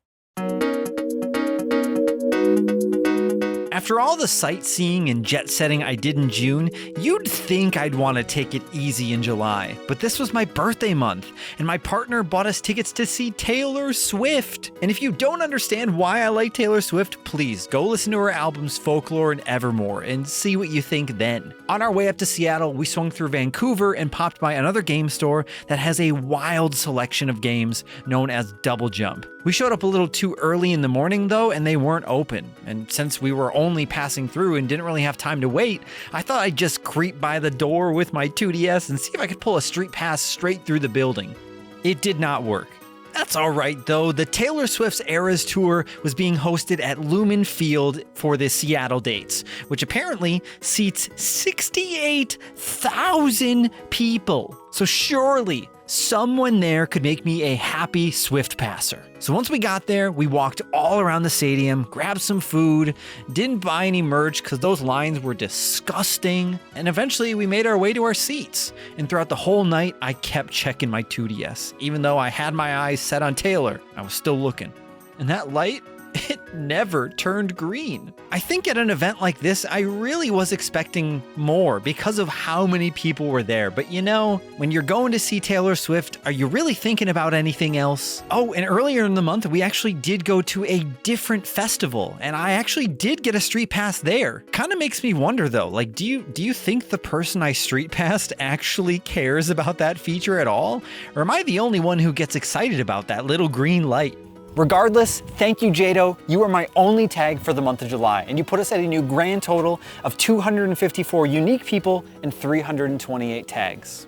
After all the sightseeing and jet setting I did in June, you'd think I'd want to take it easy in July. But this was my birthday month, and my partner bought us tickets to see Taylor Swift. And if you don't understand why I like Taylor Swift, please go listen to her albums Folklore and Evermore and see what you think then. On our way up to Seattle, we swung through Vancouver and popped by another game store that has a wild selection of games known as Double Jump. We showed up a little too early in the morning though, and they weren't open. And since we were only passing through and didn't really have time to wait, I thought I'd just creep by the door with my 2DS and see if I could pull a StreetPass straight through the building. It did not work. That's all right, though. The Taylor Swift's Eras Tour was being hosted at Lumen Field for the Seattle dates, which apparently seats 68,000 people. So surely someone there could make me a happy Swift passer. So once we got there, we walked all around the stadium, grabbed some food, didn't buy any merch because those lines were disgusting, and eventually we made our way to our seats. And throughout the whole night, I kept checking my 2DS. Even though I had my eyes set on Taylor, I was still looking. And that light, it never turned green. I think at an event like this, I really was expecting more because of how many people were there. But you know, when you're going to see Taylor Swift, are you really thinking about anything else? Oh, and earlier in the month, we actually did go to a different festival, and I actually did get a StreetPass there. Kind of makes me wonder though, like, do you think the person I StreetPassed actually cares about that feature at all? Or am I the only one who gets excited about that little green light? Regardless, thank you, Jado. You are my only tag for the month of July, and you put us at a new grand total of 254 unique people and 328 tags.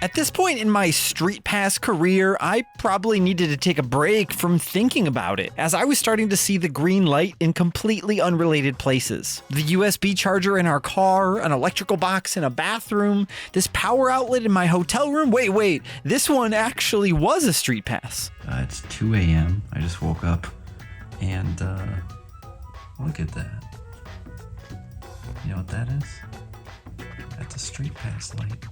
At this point in my StreetPass career, I probably needed to take a break from thinking about it, as I was starting to see the green light in completely unrelated places. The USB charger in our car, an electrical box in a bathroom, this power outlet in my hotel room. Wait, this one actually was a StreetPass. It's 2 a.m. I just woke up, and look at that. You know what that is? That's a StreetPass light.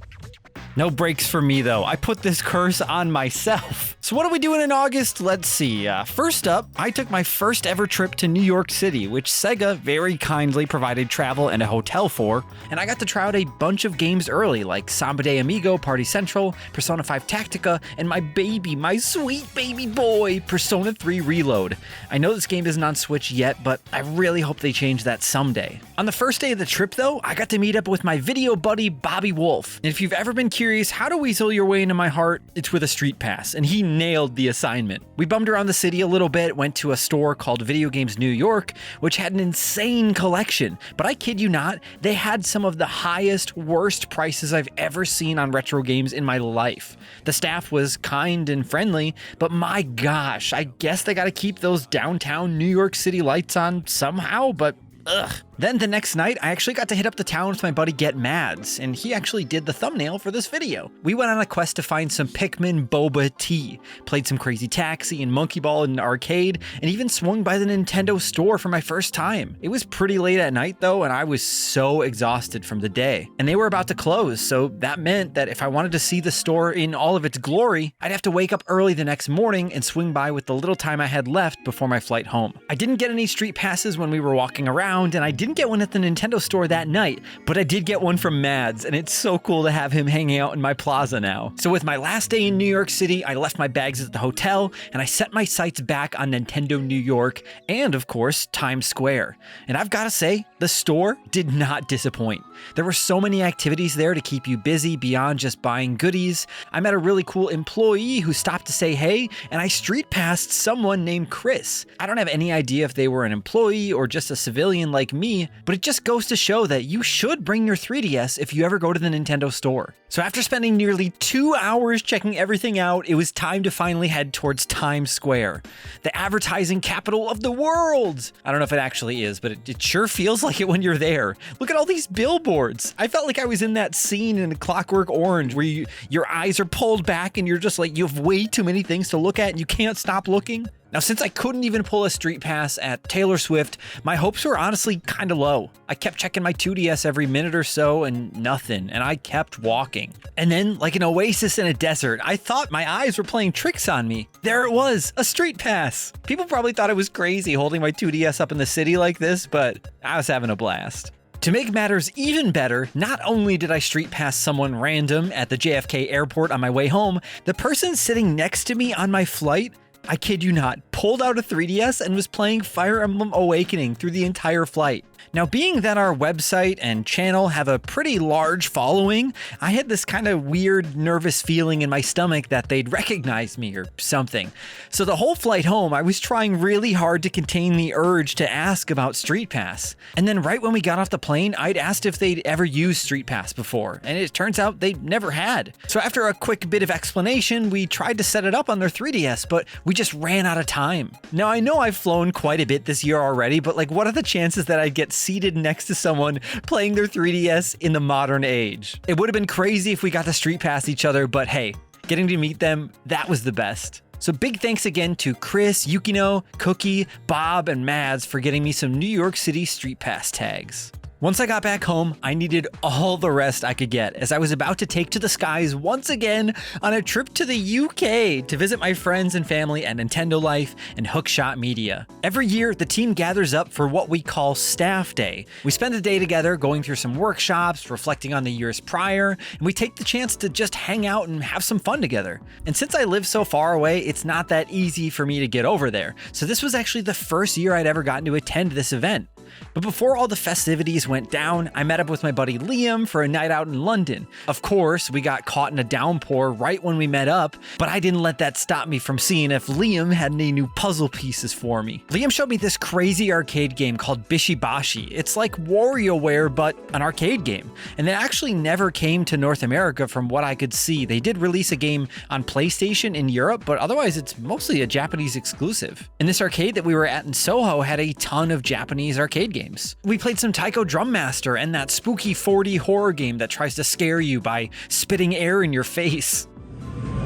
No breaks for me though. I put this curse on myself. So what are we doing in August? Let's see. First up, I took my first ever trip to New York City, which Sega very kindly provided travel and a hotel for, and I got to try out a bunch of games early, like Samba de Amigo, Party Central, Persona 5 Tactica, and my sweet baby boy, Persona 3 Reload. I know this game isn't on Switch yet, but I really hope they change that someday. On the first day of the trip though, I got to meet up with my video buddy Bobby Wulff. And if you've ever been curious how to weasel your way into my heart, it's with a StreetPass, and he nailed the assignment. We bummed around the city a little bit, went to a store called Video Games New York, which had an insane collection, but I kid you not, they had some of the highest, worst prices I've ever seen on retro games in my life. The staff was kind and friendly, but my gosh, I guess they gotta keep those downtown New York City lights on somehow, but ugh. Then the next night, I actually got to hit up the town with my buddy GetMadz, and he actually did the thumbnail for this video. We went on a quest to find some Pikmin boba tea, played some Crazy Taxi and Monkey Ball in an arcade, and even swung by the Nintendo store for my first time. It was pretty late at night though, and I was so exhausted from the day. And they were about to close, so that meant that if I wanted to see the store in all of its glory, I'd have to wake up early the next morning and swing by with the little time I had left before my flight home. I didn't get any street passes when we were walking around, and I didn't get one at the Nintendo store that night, but I did get one from Mads, and it's so cool to have him hanging out in my plaza now. So with my last day in New York City, I left my bags at the hotel, and I set my sights back on Nintendo New York, and of course, Times Square. And I've gotta say, the store did not disappoint. There were so many activities there to keep you busy beyond just buying goodies. I met a really cool employee who stopped to say hey, and I street passed someone named Chris. I don't have any idea if they were an employee or just a civilian like me, but it just goes to show that you should bring your 3DS if you ever go to the Nintendo store. So after spending nearly 2 hours checking everything out, it was time to finally head towards Times Square, the advertising capital of the world. I don't know if it actually is, but it sure feels like it when you're there. Look at all these billboards. I felt like I was in that scene in Clockwork Orange where your eyes are pulled back and you're just like, you have way too many things to look at and you can't stop looking. Now, since I couldn't even pull a street pass at Taylor Swift, my hopes were honestly kind of low. I kept checking my 2DS every minute or so and nothing, and I kept walking. And then, like an oasis in a desert, I thought my eyes were playing tricks on me. There it was, a street pass. People probably thought I was crazy holding my 2DS up in the city like this, but I was having a blast. To make matters even better, not only did I street pass someone random at the JFK airport on my way home, the person sitting next to me on my flight, I kid you not, pulled out a 3DS and was playing Fire Emblem Awakening through the entire flight. Now, being that our website and channel have a pretty large following, I had this kind of weird, nervous feeling in my stomach that they'd recognize me or something. So the whole flight home, I was trying really hard to contain the urge to ask about StreetPass. And then right when we got off the plane, I'd asked if they'd ever used StreetPass before, and it turns out they never had. So after a quick bit of explanation, we tried to set it up on their 3DS, but we just ran out of time. Now, I know I've flown quite a bit this year already, but like, what are the chances that I'd get seated next to someone playing their 3DS in the modern age? It would have been crazy if we got to street pass each other, but hey, getting to meet them, that was the best. So big thanks again to Chris, Yukino, Cookie, Bob, and Mads for getting me some New York City street pass tags. Once I got back home, I needed all the rest I could get as I was about to take to the skies once again on a trip to the UK to visit my friends and family at Nintendo Life and Hookshot Media. Every year, the team gathers up for what we call Staff Day. We spend the day together going through some workshops, reflecting on the years prior, and we take the chance to just hang out and have some fun together. And since I live so far away, it's not that easy for me to get over there. So this was actually the first year I'd ever gotten to attend this event. But before all the festivities went down, I met up with my buddy Liam for a night out in London. Of course, we got caught in a downpour right when we met up, but I didn't let that stop me from seeing if Liam had any new puzzle pieces for me. Liam showed me this crazy arcade game called Bishi Bashi. It's like WarioWare, but an arcade game. And it actually never came to North America from what I could see. They did release a game on PlayStation in Europe, but otherwise it's mostly a Japanese exclusive. And this arcade that we were at in Soho had a ton of Japanese arcade games. We played some Taiko Drum Master and that spooky 4D horror game that tries to scare you by spitting air in your face.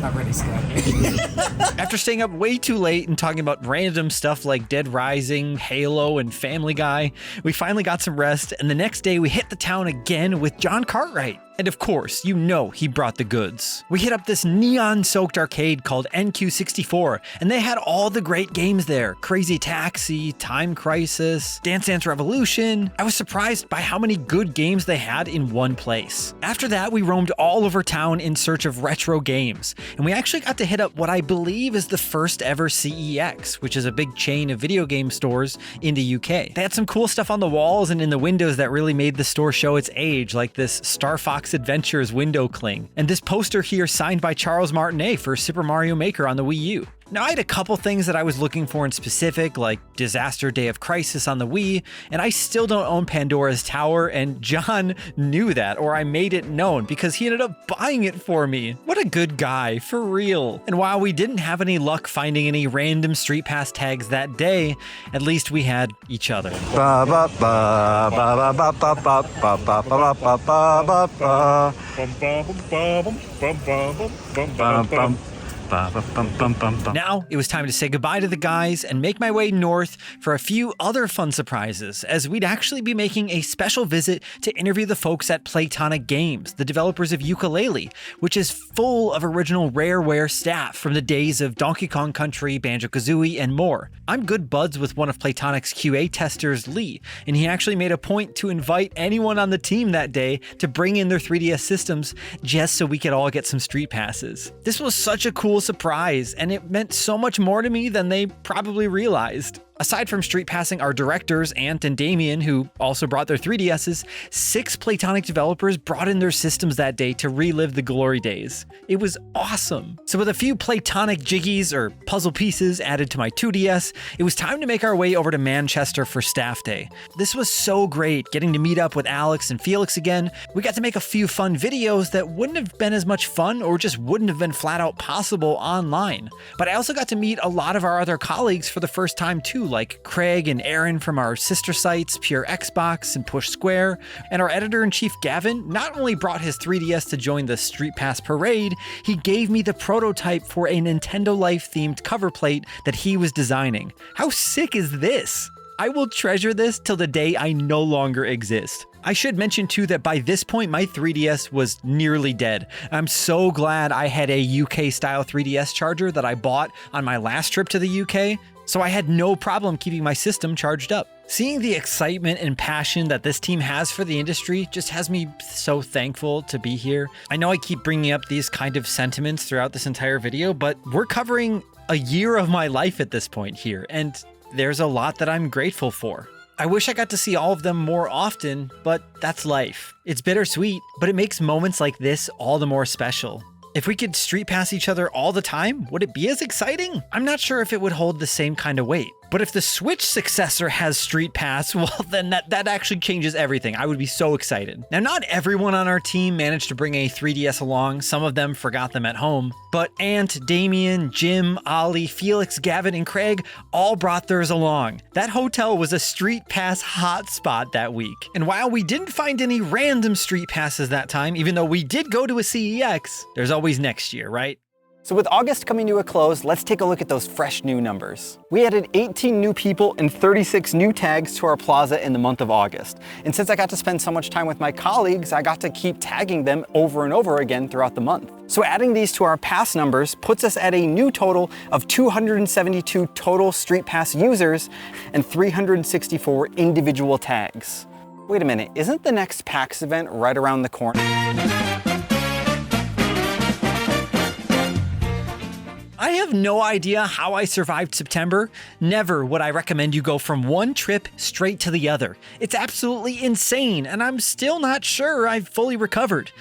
That really scared me. After staying up way too late and talking about random stuff like Dead Rising, Halo, and Family Guy, we finally got some rest, and the next day we hit the town again with Jon Cartwright. And of course, you know he brought the goods. We hit up this neon-soaked arcade called NQ64, and they had all the great games there. Crazy Taxi, Time Crisis, Dance Dance Revolution. I was surprised by how many good games they had in one place. After that, we roamed all over town in search of retro games, and we actually got to hit up what I believe is the first ever CEX, which is a big chain of video game stores in the UK. They had some cool stuff on the walls and in the windows that really made the store show its age, like this Star Fox Adventures window cling, and this poster here signed by Charles Martinet for Super Mario Maker on the Wii U. Now, I had a couple things that I was looking for in specific, like Disaster Day of Crisis on the Wii, and I still don't own Pandora's Tower, and Jon knew that, or I made it known, because he ended up buying it for me. What a good guy, for real. And while we didn't have any luck finding any random StreetPass tags that day, at least we had each other. Now, it was time to say goodbye to the guys and make my way north for a few other fun surprises, as we'd actually be making a special visit to interview the folks at Playtonic Games, the developers of Yooka-Laylee, which is full of original Rareware staff from the days of Donkey Kong Country, Banjo-Kazooie, and more. I'm good buds with one of Playtonic's QA testers, Lee, and he actually made a point to invite anyone on the team that day to bring in their 3DS systems just so we could all get some Street Passes. This was such a cool surprise, and it meant so much more to me than they probably realized. Aside from Street Passing our directors, Ant and Damien, who also brought their 3DSs, 6 Playtonic developers brought in their systems that day to relive the glory days. It was awesome. So with a few Playtonic jiggies or puzzle pieces added to my 2DS, it was time to make our way over to Manchester for Staff Day. This was so great, getting to meet up with Alex and Felix again. We got to make a few fun videos that wouldn't have been as much fun or just wouldn't have been flat out possible online. But I also got to meet a lot of our other colleagues for the first time too, like Craig and Aaron from our sister sites, Pure Xbox and Push Square, and our editor-in-chief Gavin not only brought his 3DS to join the StreetPass parade, he gave me the prototype for a Nintendo Life-themed cover plate that he was designing. How sick is this? I will treasure this till the day I no longer exist. I should mention too that by this point my 3DS was nearly dead. I'm so glad I had a UK-style 3DS charger that I bought on my last trip to the UK, so I had no problem keeping my system charged up. Seeing the excitement and passion that this team has for the industry just has me so thankful to be here. I know I keep bringing up these kind of sentiments throughout this entire video, but we're covering a year of my life at this point here, and there's a lot that I'm grateful for. I wish I got to see all of them more often, but that's life. It's bittersweet, but it makes moments like this all the more special. If we could Street Pass each other all the time, would it be as exciting? I'm not sure if it would hold the same kind of weight. But if the Switch successor has Street Pass, well then that actually changes everything. I would be so excited. Now, not everyone on our team managed to bring a 3DS along. Some of them forgot them at home. But Ant, Damien, Jim, Ollie, Felix, Gavin, and Craig all brought theirs along. That hotel was a Street Pass hotspot that week. And while we didn't find any random Street Passes that time, even though we did go to a CEX, there's always next year, right? So with August coming to a close, let's take a look at those fresh new numbers. We added 18 new people and 36 new tags to our Plaza in the month of August. And since I got to spend so much time with my colleagues, I got to keep tagging them over and over again throughout the month. So adding these to our pass numbers puts us at a new total of 272 total Street Pass users and 364 individual tags. Wait a minute, isn't the next PAX event right around the corner? I have no idea how I survived September. Never would I recommend you go from one trip straight to the other. It's absolutely insane, and I'm still not sure I've fully recovered.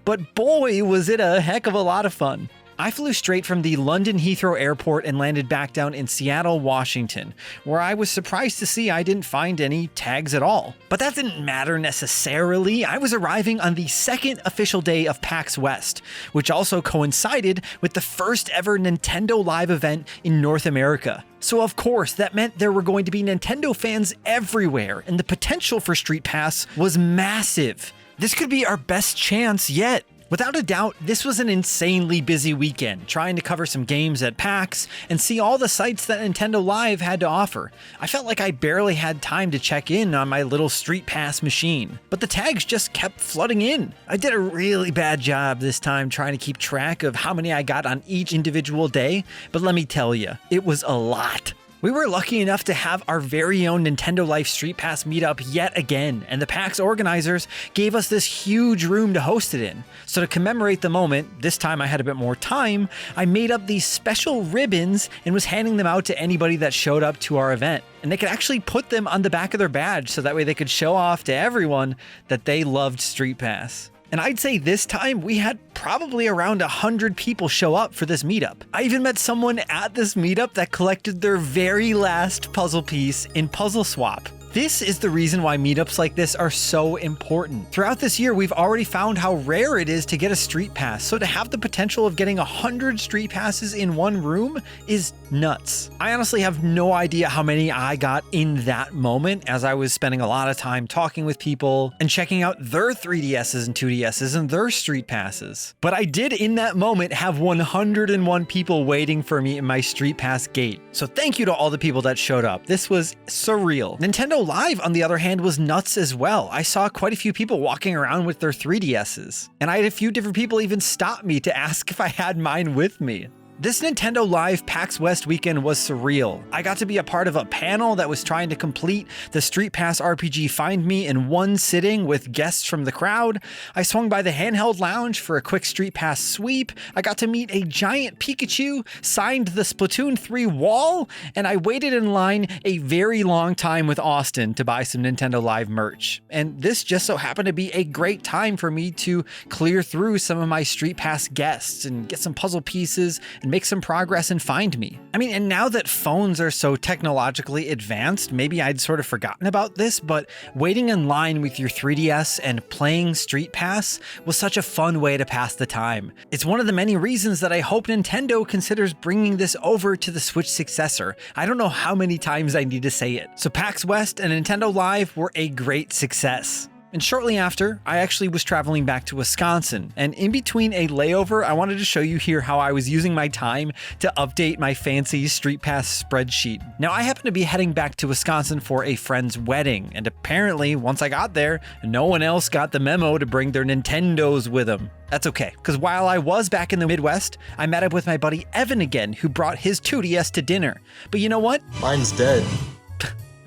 But boy, was it a heck of a lot of fun. I flew straight from the London Heathrow Airport and landed back down in Seattle, Washington, where I was surprised to see I didn't find any tags at all. But that didn't matter necessarily. I was arriving on the second official day of PAX West, which also coincided with the first ever Nintendo Live event in North America. So of course, that meant there were going to be Nintendo fans everywhere, and the potential for Street Pass was massive. This could be our best chance yet. Without a doubt, this was an insanely busy weekend, trying to cover some games at PAX and see all the sites that Nintendo Live had to offer. I felt like I barely had time to check in on my little StreetPass machine, but the tags just kept flooding in. I did a really bad job this time trying to keep track of how many I got on each individual day, but let me tell you, it was a lot. We were lucky enough to have our very own Nintendo Life StreetPass meetup yet again, and the PAX organizers gave us this huge room to host it in. So to commemorate the moment, this time I had a bit more time, I made up these special ribbons and was handing them out to anybody that showed up to our event. And they could actually put them on the back of their badge so that way they could show off to everyone that they loved StreetPass. And I'd say this time we had probably around 100 people show up for this meetup. I even met someone at this meetup that collected their very last puzzle piece in Puzzle Swap. This is the reason why meetups like this are so important. Throughout this year, we've already found how rare it is to get a street pass, so to have the potential of getting 100 street passes in one room is nuts. I honestly have no idea how many I got in that moment, as I was spending a lot of time talking with people and checking out their 3DSs and 2DSs and their street passes. But I did in that moment have 101 people waiting for me in my street pass gate. So thank you to all the people that showed up. This was surreal. Nintendo Live, on the other hand, was nuts as well. I saw quite a few people walking around with their 3DSs, and I had a few different people even stop me to ask if I had mine with me. This Nintendo Live PAX West weekend was surreal. I got to be a part of a panel that was trying to complete the StreetPass RPG Find Me in one sitting with guests from the crowd. I swung by the handheld lounge for a quick StreetPass sweep. I got to meet a giant Pikachu, signed the Splatoon 3 wall, and I waited in line a very long time with Austin to buy some Nintendo Live merch. And this just so happened to be a great time for me to clear through some of my StreetPass guests and get some puzzle pieces and make some progress and Find Me. I mean, and now that phones are so technologically advanced, maybe I'd sort of forgotten about this, but waiting in line with your 3DS and playing StreetPass was such a fun way to pass the time. It's one of the many reasons that I hope Nintendo considers bringing this over to the Switch successor. I don't know how many times I need to say it. So PAX West and Nintendo Live were a great success. And shortly after, I actually was traveling back to Wisconsin, and in between a layover, I wanted to show you here how I was using my time to update my fancy StreetPass spreadsheet. Now, I happen to be heading back to Wisconsin for a friend's wedding, and apparently, once I got there, no one else got the memo to bring their Nintendos with them. That's okay, because while I was back in the Midwest, I met up with my buddy Evan again, who brought his 2DS to dinner. But you know what? Mine's dead.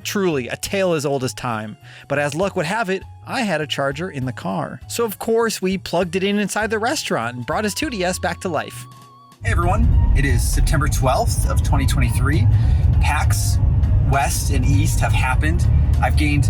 Truly, a tale as old as time. But as luck would have it, I had a charger in the car. So of course, we plugged it in inside the restaurant and brought his 2DS back to life. Hey everyone, it is September 12th of 2023. PAX West and East have happened. I've gained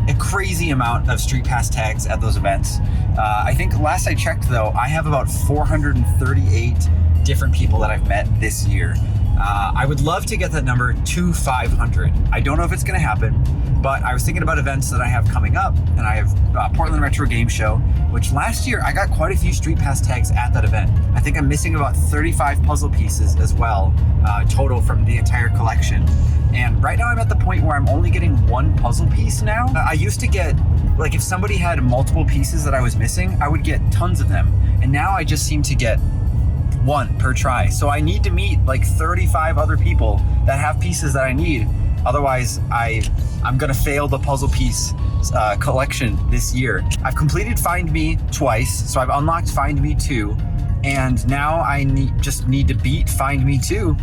a crazy amount of StreetPass tags at those events. I think last I checked though, I have about 438 different people that I've met this year. I would love to get that number to 500. I don't know if it's going to happen, but I was thinking about events that I have coming up, and I have Portland Retro Game Show, which last year I got quite a few StreetPass tags at that event. I think I'm missing about 35 puzzle pieces as well, total from the entire collection. And right now I'm at the point where I'm only getting one puzzle piece now. I used to get, like if somebody had multiple pieces that I was missing, I would get tons of them. And now I just seem to get one per try. So I need to meet like 35 other people that have pieces that I need. Otherwise, I'm gonna fail the puzzle piece collection this year. I've completed Find Me twice, so I've unlocked Find Me 2. And now I just need to beat Find Me 2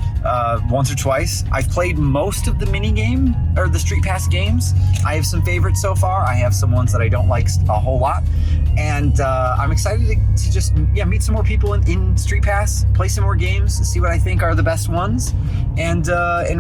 once or twice. I've played most of the mini game or the StreetPass games. I have some favorites so far. I have some ones that I don't like a whole lot. And I'm excited to just meet some more people in StreetPass, play some more games, see what I think are the best ones, and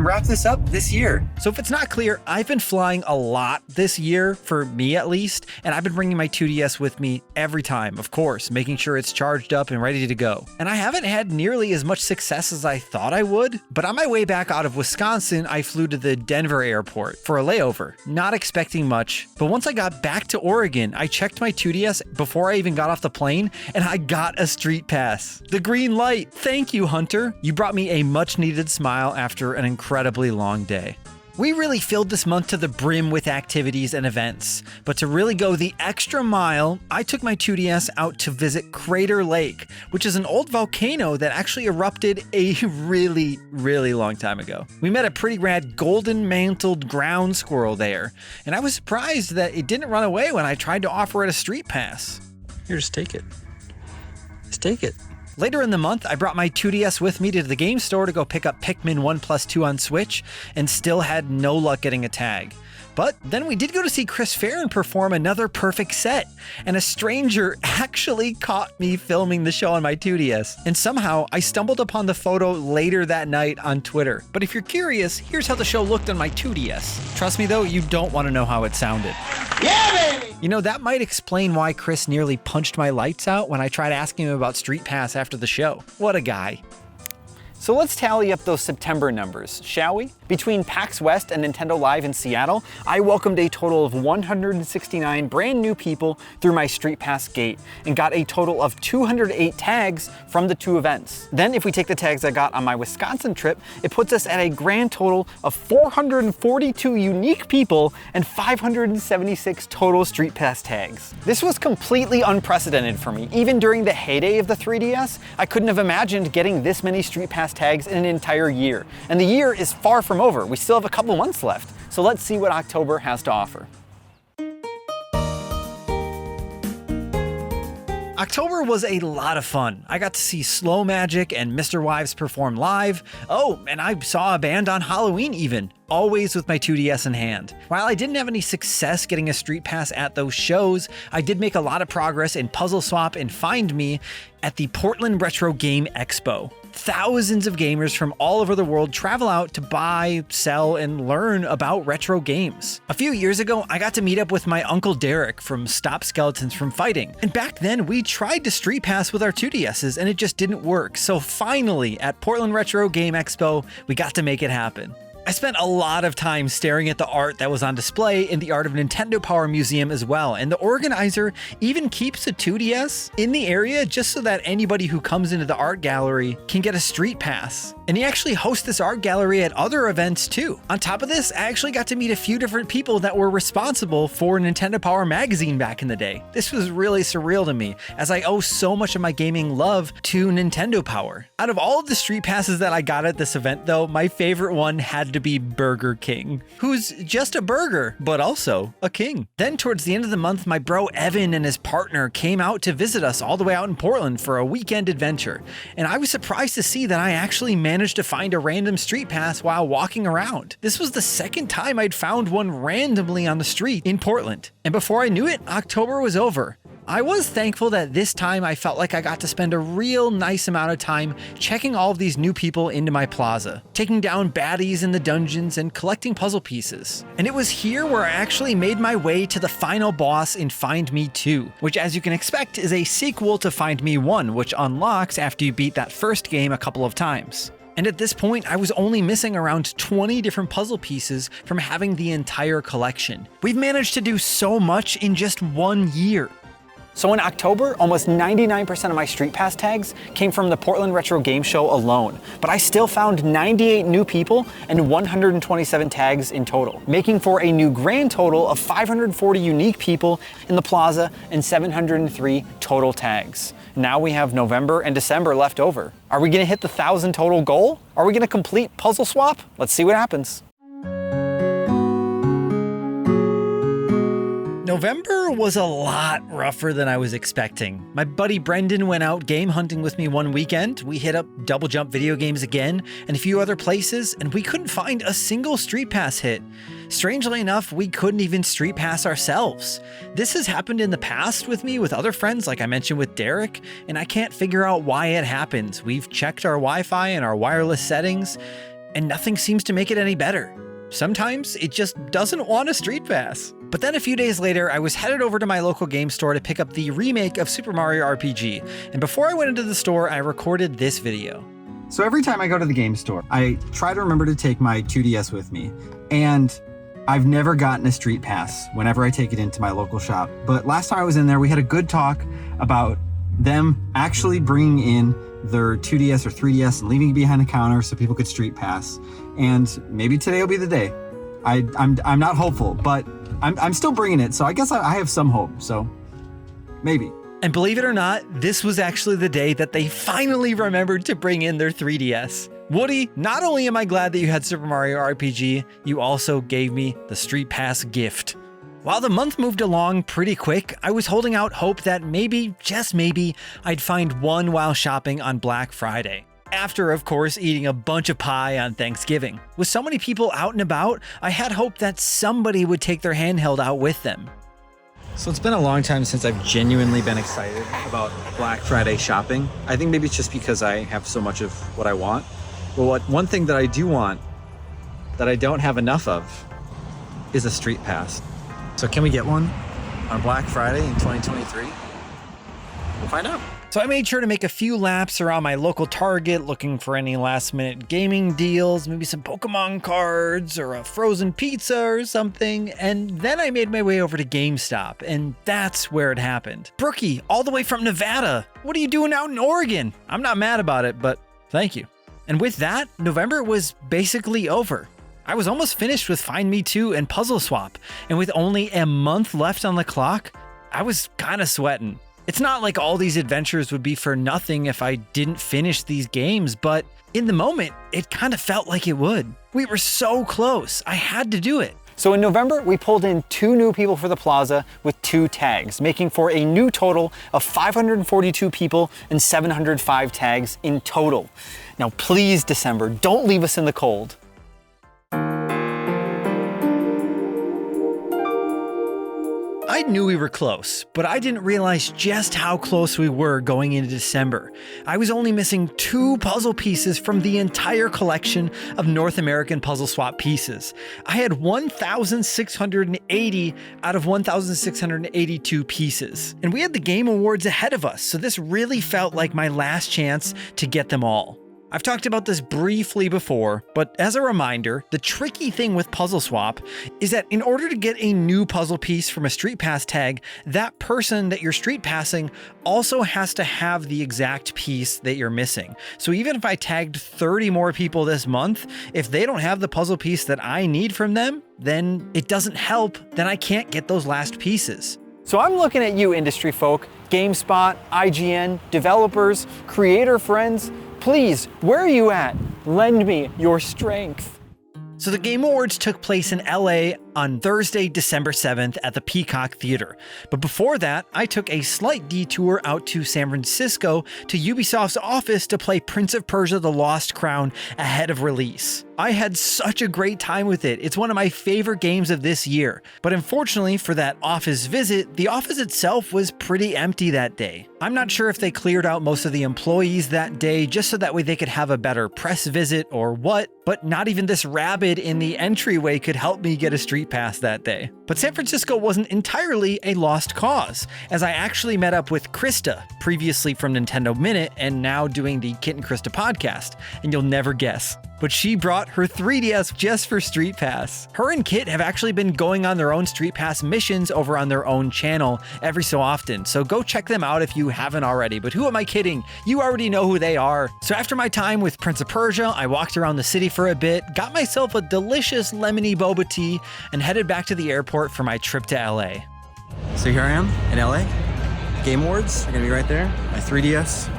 wrap this up this year. So if it's not clear, I've been flying a lot this year, for me at least, and I've been bringing my 2DS with me every time, of course, making sure it's charged up and ready to go. And I haven't had nearly as much success as I thought I would, but on my way back out of Wisconsin, I flew to the Denver airport for a layover, not expecting much. But once I got back to Oregon, I checked my 2DS before I even got off the plane, and I got a street pass. The green light. Thank you, Hunter. You brought me a much needed smile after an incredibly long day. We really filled this month to the brim with activities and events, but to really go the extra mile, I took my 2DS out to visit Crater Lake, which is an old volcano that actually erupted a really long time ago. We met a pretty rad golden mantled ground squirrel there, and I was surprised that it didn't run away when I tried to offer it a street pass. Here, just take it. Just take it. Later in the month, I brought my 2DS with me to the game store to go pick up Pikmin 1+2 on Switch, and still had no luck getting a tag. But then we did go to see Chris Farron perform another perfect set, and a stranger actually caught me filming the show on my 2DS. And somehow, I stumbled upon the photo later that night on Twitter. But if you're curious, here's how the show looked on my 2DS. Trust me though, you don't want to know how it sounded. Yeah, baby! You know, that might explain why Chris nearly punched my lights out when I tried asking him about StreetPass after the show. What a guy. So let's tally up those September numbers, shall we? Between PAX West and Nintendo Live in Seattle, I welcomed a total of 169 brand new people through my StreetPass gate and got a total of 208 tags from the 2 events. Then if we take the tags I got on my Wisconsin trip, it puts us at a grand total of 442 unique people and 576 total StreetPass tags. This was completely unprecedented for me. Even during the heyday of the 3DS, I couldn't have imagined getting this many StreetPass tags in an entire year. And the year is far from over. We still have a couple months left. So let's see what October has to offer. October was a lot of fun. I got to see Slow Magic and Mr. Wives perform live. Oh, and I saw a band on Halloween even, always with my 2DS in hand. While I didn't have any success getting a street pass at those shows, I did make a lot of progress in Puzzle Swap and Find Me at the Portland Retro Game Expo. Thousands of gamers from all over the world travel out to buy, sell, and learn about retro games. A few years ago, I got to meet up with my uncle Derek from Stop Skeletons from Fighting. And back then, we tried to street pass with our 2DSs and it just didn't work. So finally, at Portland Retro Game Expo, we got to make it happen. I spent a lot of time staring at the art that was on display in the Art of Nintendo Power Museum as well, and the organizer even keeps a 2DS in the area just so that anybody who comes into the art gallery can get a street pass. And he actually hosts this art gallery at other events too. On top of this, I actually got to meet a few different people that were responsible for Nintendo Power magazine back in the day. This was really surreal to me, as I owe so much of my gaming love to Nintendo Power. Out of all of the street passes that I got at this event though, my favorite one had to be Burger King, who's just a burger, but also a king. Then towards the end of the month, my bro Evan and his partner came out to visit us all the way out in Portland for a weekend adventure. And I was surprised to see that I actually managed to find a random street pass while walking around. This was the second time I'd found one randomly on the street in Portland. And before I knew it, October was over. I was thankful that this time I felt like I got to spend a real nice amount of time checking all of these new people into my plaza, taking down baddies in the dungeons and collecting puzzle pieces. And it was here where I actually made my way to the final boss in Find Me 2, which as you can expect is a sequel to Find Me 1, which unlocks after you beat that first game a couple of times. And at this point, I was only missing around 20 different puzzle pieces from having the entire collection. We've managed to do so much in just 1 year. So in October, almost 99% of my Street Pass tags came from the Portland Retro Game Show alone, but I still found 98 new people and 127 tags in total, making for a new grand total of 540 unique people in the plaza and 703 total tags. Now we have November and December left over. Are we gonna hit the 1,000 total goal? Are we gonna complete Puzzle Swap? Let's see what happens. November was a lot rougher than I was expecting. My buddy Brendan went out game hunting with me one weekend. We hit up Double Jump Video Games again and a few other places, and we couldn't find a single Street Pass hit. Strangely enough, we couldn't even Street Pass ourselves. This has happened in the past with me with other friends, like I mentioned with Derek, and I can't figure out why it happens. We've checked our Wi-Fi and our wireless settings, and nothing seems to make it any better. Sometimes it just doesn't want a Street Pass. But then a few days later, I was headed over to my local game store to pick up the remake of Super Mario RPG. And before I went into the store, I recorded this video. So every time I go to the game store, I try to remember to take my 2DS with me. And I've never gotten a Street Pass whenever I take it into my local shop. But last time I was in there, we had a good talk about them actually bringing in their 2DS or 3DS and leaving it behind the counter so people could Street Pass. And maybe today will be the day. I'm not hopeful, but I'm still bringing it. So I guess I have some hope. So maybe. And believe it or not, this was actually the day that they finally remembered to bring in their 3DS. Woody, not only am I glad that you had Super Mario RPG, you also gave me the StreetPass gift. While the month moved along pretty quick, I was holding out hope that maybe, just maybe, I'd find one while shopping on Black Friday. After, of course, eating a bunch of pie on Thanksgiving. With so many people out and about, I had hope that somebody would take their handheld out with them. So it's been a long time since I've genuinely been excited about Black Friday shopping. I think maybe it's just because I have so much of what I want. But one thing that I do want that I don't have enough of is a StreetPass. So can we get one on Black Friday in 2023? We'll find out. So I made sure to make a few laps around my local Target looking for any last minute gaming deals, maybe some Pokemon cards or a frozen pizza or something. And then I made my way over to GameStop, and that's where it happened. Brookie, all the way from Nevada. What are you doing out in Oregon? I'm not mad about it, but thank you. And with that, November was basically over. I was almost finished with Find Me 2 and Puzzle Swap, and with only a month left on the clock, I was kinda sweating. It's not like all these adventures would be for nothing if I didn't finish these games, but in the moment, it kind of felt like it would. We were so close. I had to do it. So in November, we pulled in 2 new people for the Plaza with 2 tags, making for a new total of 542 people and 705 tags in total. Now please, December, don't leave us in the cold. I knew we were close, but I didn't realize just how close we were going into December. I was only missing 2 puzzle pieces from the entire collection of North American Puzzle Swap pieces. I had 1,680 out of 1,682 pieces, and we had the Game Awards ahead of us, so this really felt like my last chance to get them all. I've talked about this briefly before, but as a reminder, the tricky thing with Puzzle Swap is that in order to get a new puzzle piece from a StreetPass tag, that person that you're StreetPassing also has to have the exact piece that you're missing. So even if I tagged 30 more people this month, if they don't have the puzzle piece that I need from them, then it doesn't help, then I can't get those last pieces. So I'm looking at you, industry folk, GameSpot, IGN, developers, creator friends. Please, where are you at? Lend me your strength. So the Game Awards took place in LA on Thursday, December 7th at the Peacock Theater. But before that, I took a slight detour out to San Francisco to Ubisoft's office to play Prince of Persia: The Lost Crown ahead of release. I had such a great time with it. It's one of my favorite games of this year. But unfortunately for that office visit, the office itself was pretty empty that day. I'm not sure if they cleared out most of the employees that day just so that way they could have a better press visit or what, but not even this rabbit in the entryway could help me get a StreetPass that day. But San Francisco wasn't entirely a lost cause, as I actually met up with Krista, previously from Nintendo Minute and now doing the Kit and Krista podcast, and you'll never guess. But she brought her 3DS just for StreetPass. Her and Kit have actually been going on their own StreetPass missions over on their own channel every so often, so go check them out if you haven't already. But who am I kidding? You already know who they are. So after my time with Prince of Persia, I walked around the city for a bit, got myself a delicious lemony boba tea, and headed back to the airport for my trip to LA. So here I am in LA. Game Awards are gonna be right there. My 3DS,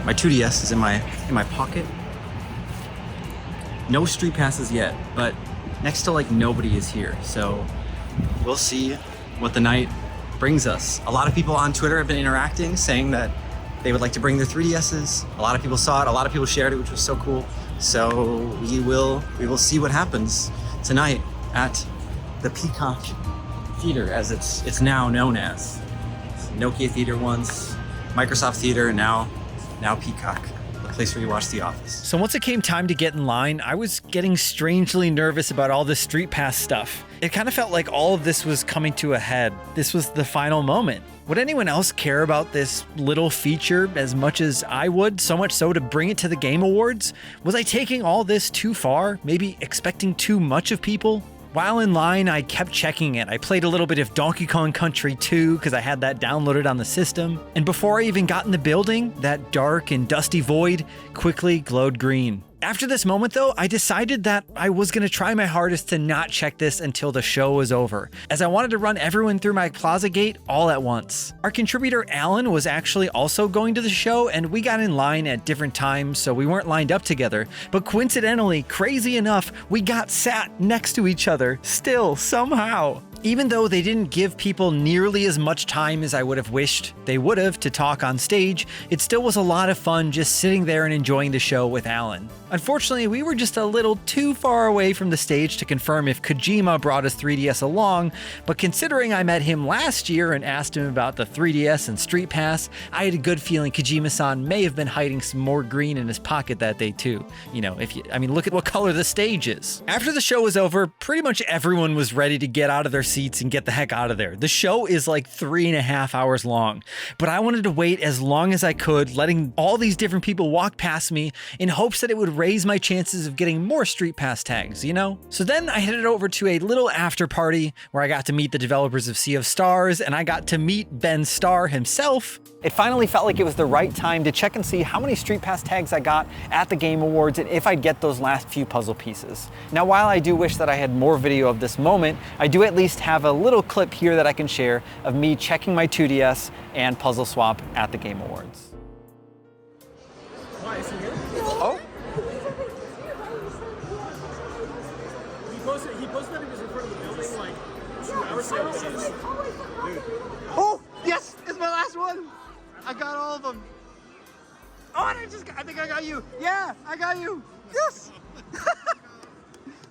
my 2DS is in my pocket. No street passes yet, but next to like nobody is here. So we'll see what the night brings us. A lot of people on Twitter have been interacting, saying that they would like to bring their 3DSs. A lot of people saw it, a lot of people shared it, which was so cool. So we will see what happens tonight at the Peacock Theater, as it's now known as. Nokia Theater once, Microsoft Theater, and now Peacock, the place where you watch The Office. So once it came time to get in line, I was getting strangely nervous about all this StreetPass stuff. It kind of felt like all of this was coming to a head. This was the final moment. Would anyone else care about this little feature as much as I would, so much so to bring it to the Game Awards? Was I taking all this too far? Maybe expecting too much of people? While in line, I kept checking it. I played a little bit of Donkey Kong Country 2 because I had that downloaded on the system. And before I even got in the building, that dark and dusty void quickly glowed green. After this moment though, I decided that I was going to try my hardest to not check this until the show was over, as I wanted to run everyone through my Plaza gate all at once. Our contributor Alan was actually also going to the show, and we got in line at different times, so we weren't lined up together, but coincidentally, crazy enough, we got sat next to each other, still, somehow. Even though they didn't give people nearly as much time as I would have wished they would have to talk on stage, it still was a lot of fun just sitting there and enjoying the show with Alan. Unfortunately, we were just a little too far away from the stage to confirm if Kojima brought his 3DS along, but considering I met him last year and asked him about the 3DS and StreetPass, I had a good feeling Kojima-san may have been hiding some more green in his pocket that day too. You know, look at what color the stage is. After the show was over, pretty much everyone was ready to get out of their seats and get the heck out of there. The show is like 3.5 hours long, but I wanted to wait as long as I could, letting all these different people walk past me in hopes that it would raise my chances of getting more StreetPass tags, you know? So then I headed over to a little after party where I got to meet the developers of Sea of Stars, and I got to meet Ben Starr himself. It finally felt like it was the right time to check and see how many StreetPass tags I got at the Game Awards and if I'd get those last few puzzle pieces. Now, while I do wish that I had more video of this moment, I do at least have a little clip here that I can share of me checking my 2DS and puzzle swap at the Game Awards. Why is he here? Oh. He posted that he was in front of the building like 2 hours ago. Oh, yes, it's my last one. I got all of them. Oh, and I think I got you. Yeah, I got you. Yes.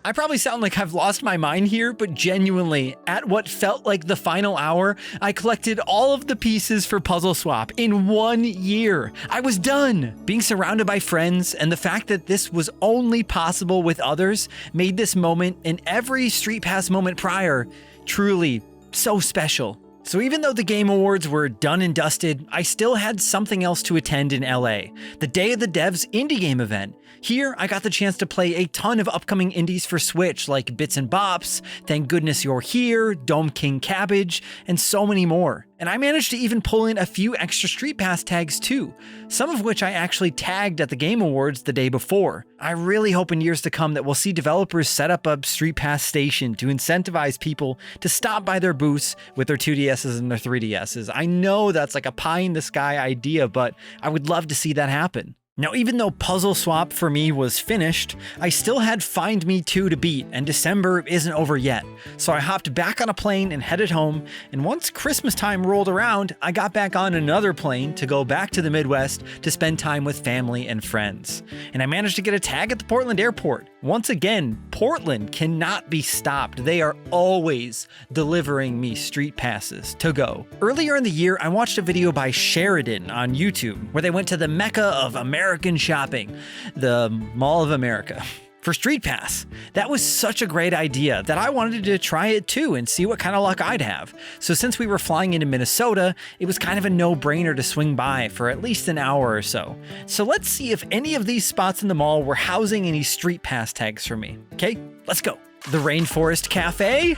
I probably sound like I've lost my mind here, but genuinely, at what felt like the final hour, I collected all of the pieces for Puzzle Swap in 1 year. I was done. Being surrounded by friends and the fact that this was only possible with others made this moment and every StreetPass moment prior truly so special. So even though the Game Awards were done and dusted, I still had something else to attend in LA, the Day of the Devs indie game event. Here, I got the chance to play a ton of upcoming indies for Switch, like Bits and Bops, Thank Goodness You're Here, Dome King Cabbage, and so many more. And I managed to even pull in a few extra StreetPass tags too, some of which I actually tagged at the Game Awards the day before. I really hope in years to come that we'll see developers set up a StreetPass station to incentivize people to stop by their booths with their 2DSs and their 3DSs. I know that's like a pie in the sky idea, but I would love to see that happen. Now, even though Puzzle Swap for me was finished, I still had Find Me 2 to beat, and December isn't over yet. So I hopped back on a plane and headed home, and once Christmas time rolled around, I got back on another plane to go back to the Midwest to spend time with family and friends. And I managed to get a tag at the Portland airport. Once again, Portland cannot be stopped. They are always delivering me street passes to go. Earlier in the year, I watched a video by Sheridan on YouTube where they went to the Mecca of American shopping, the Mall of America, for StreetPass. That was such a great idea that I wanted to try it too and see what kind of luck I'd have. So since we were flying into Minnesota, it was kind of a no-brainer to swing by for at least an hour or so. So let's see if any of these spots in the mall were housing any StreetPass tags for me. Okay, let's go. The Rainforest Cafe?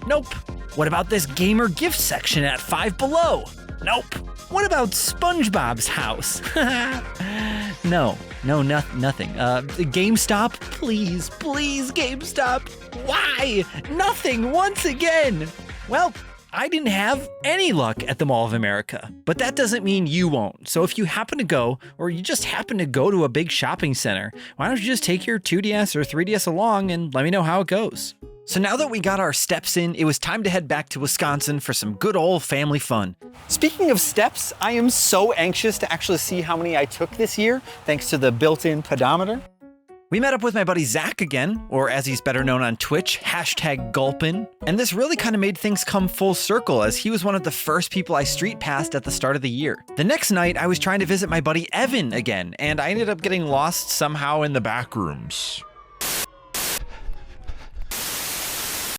Nope. What about this gamer gift section at Five Below? Nope. What about SpongeBob's house? Nothing. GameStop? Please, GameStop. Why? Nothing once again. Well, I didn't have any luck at the Mall of America, but that doesn't mean you won't. So if you happen to go, or you just happen to go to a big shopping center, why don't you just take your 2DS or 3DS along and let me know how it goes. So now that we got our steps in, it was time to head back to Wisconsin for some good old family fun. Speaking of steps, I am so anxious to actually see how many I took this year, thanks to the built-in pedometer. We met up with my buddy Zach again, or as he's better known on Twitch, #Gulpin. And this really kind of made things come full circle, as he was one of the first people I street passed at the start of the year. The next night, I was trying to visit my buddy Evan again, and I ended up getting lost somehow in the back rooms.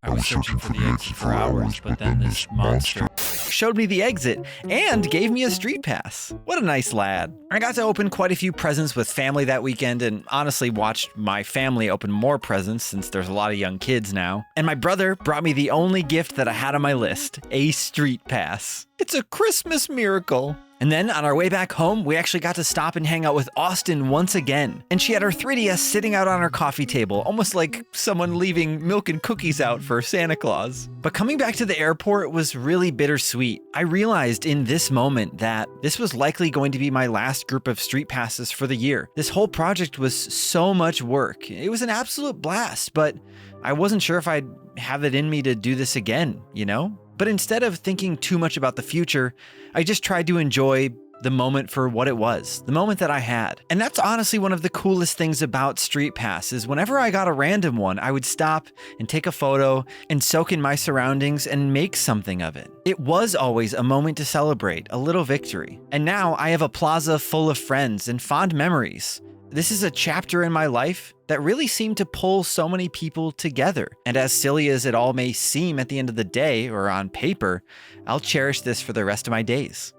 I was searching for the exit for hours, but then this monster showed me the exit and gave me a street pass. What a nice lad. I got to open quite a few presents with family that weekend, and honestly watched my family open more presents since there's a lot of young kids now. And my brother brought me the only gift that I had on my list, a street pass. It's a Christmas miracle. And then on our way back home, we actually got to stop and hang out with Austin once again. And she had her 3DS sitting out on her coffee table, almost like someone leaving milk and cookies out for Santa Claus. But coming back to the airport was really bittersweet. I realized in this moment that this was likely going to be my last group of street passes for the year. This whole project was so much work. It was an absolute blast, but I wasn't sure if I'd have it in me to do this again, you know? But instead of thinking too much about the future, I just tried to enjoy the moment for what it was, the moment that I had. And that's honestly one of the coolest things about StreetPass is whenever I got a random one, I would stop and take a photo and soak in my surroundings and make something of it. It was always a moment to celebrate, a little victory. And now I have a plaza full of friends and fond memories. This is a chapter in my life that really seemed to pull so many people together. And as silly as it all may seem at the end of the day or on paper, I'll cherish this for the rest of my days.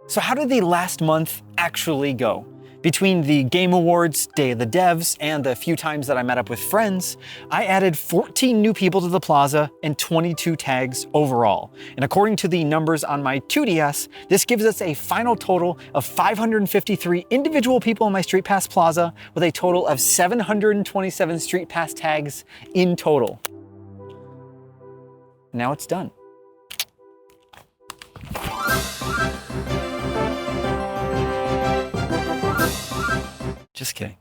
So how did the last month actually go? Between the Game Awards, Day of the Devs, and the few times that I met up with friends, I added 14 new people to the plaza and 22 tags overall. And according to the numbers on my 2DS, this gives us a final total of 553 individual people in my StreetPass plaza with a total of 727 StreetPass tags in total. Now it's done. Just kidding.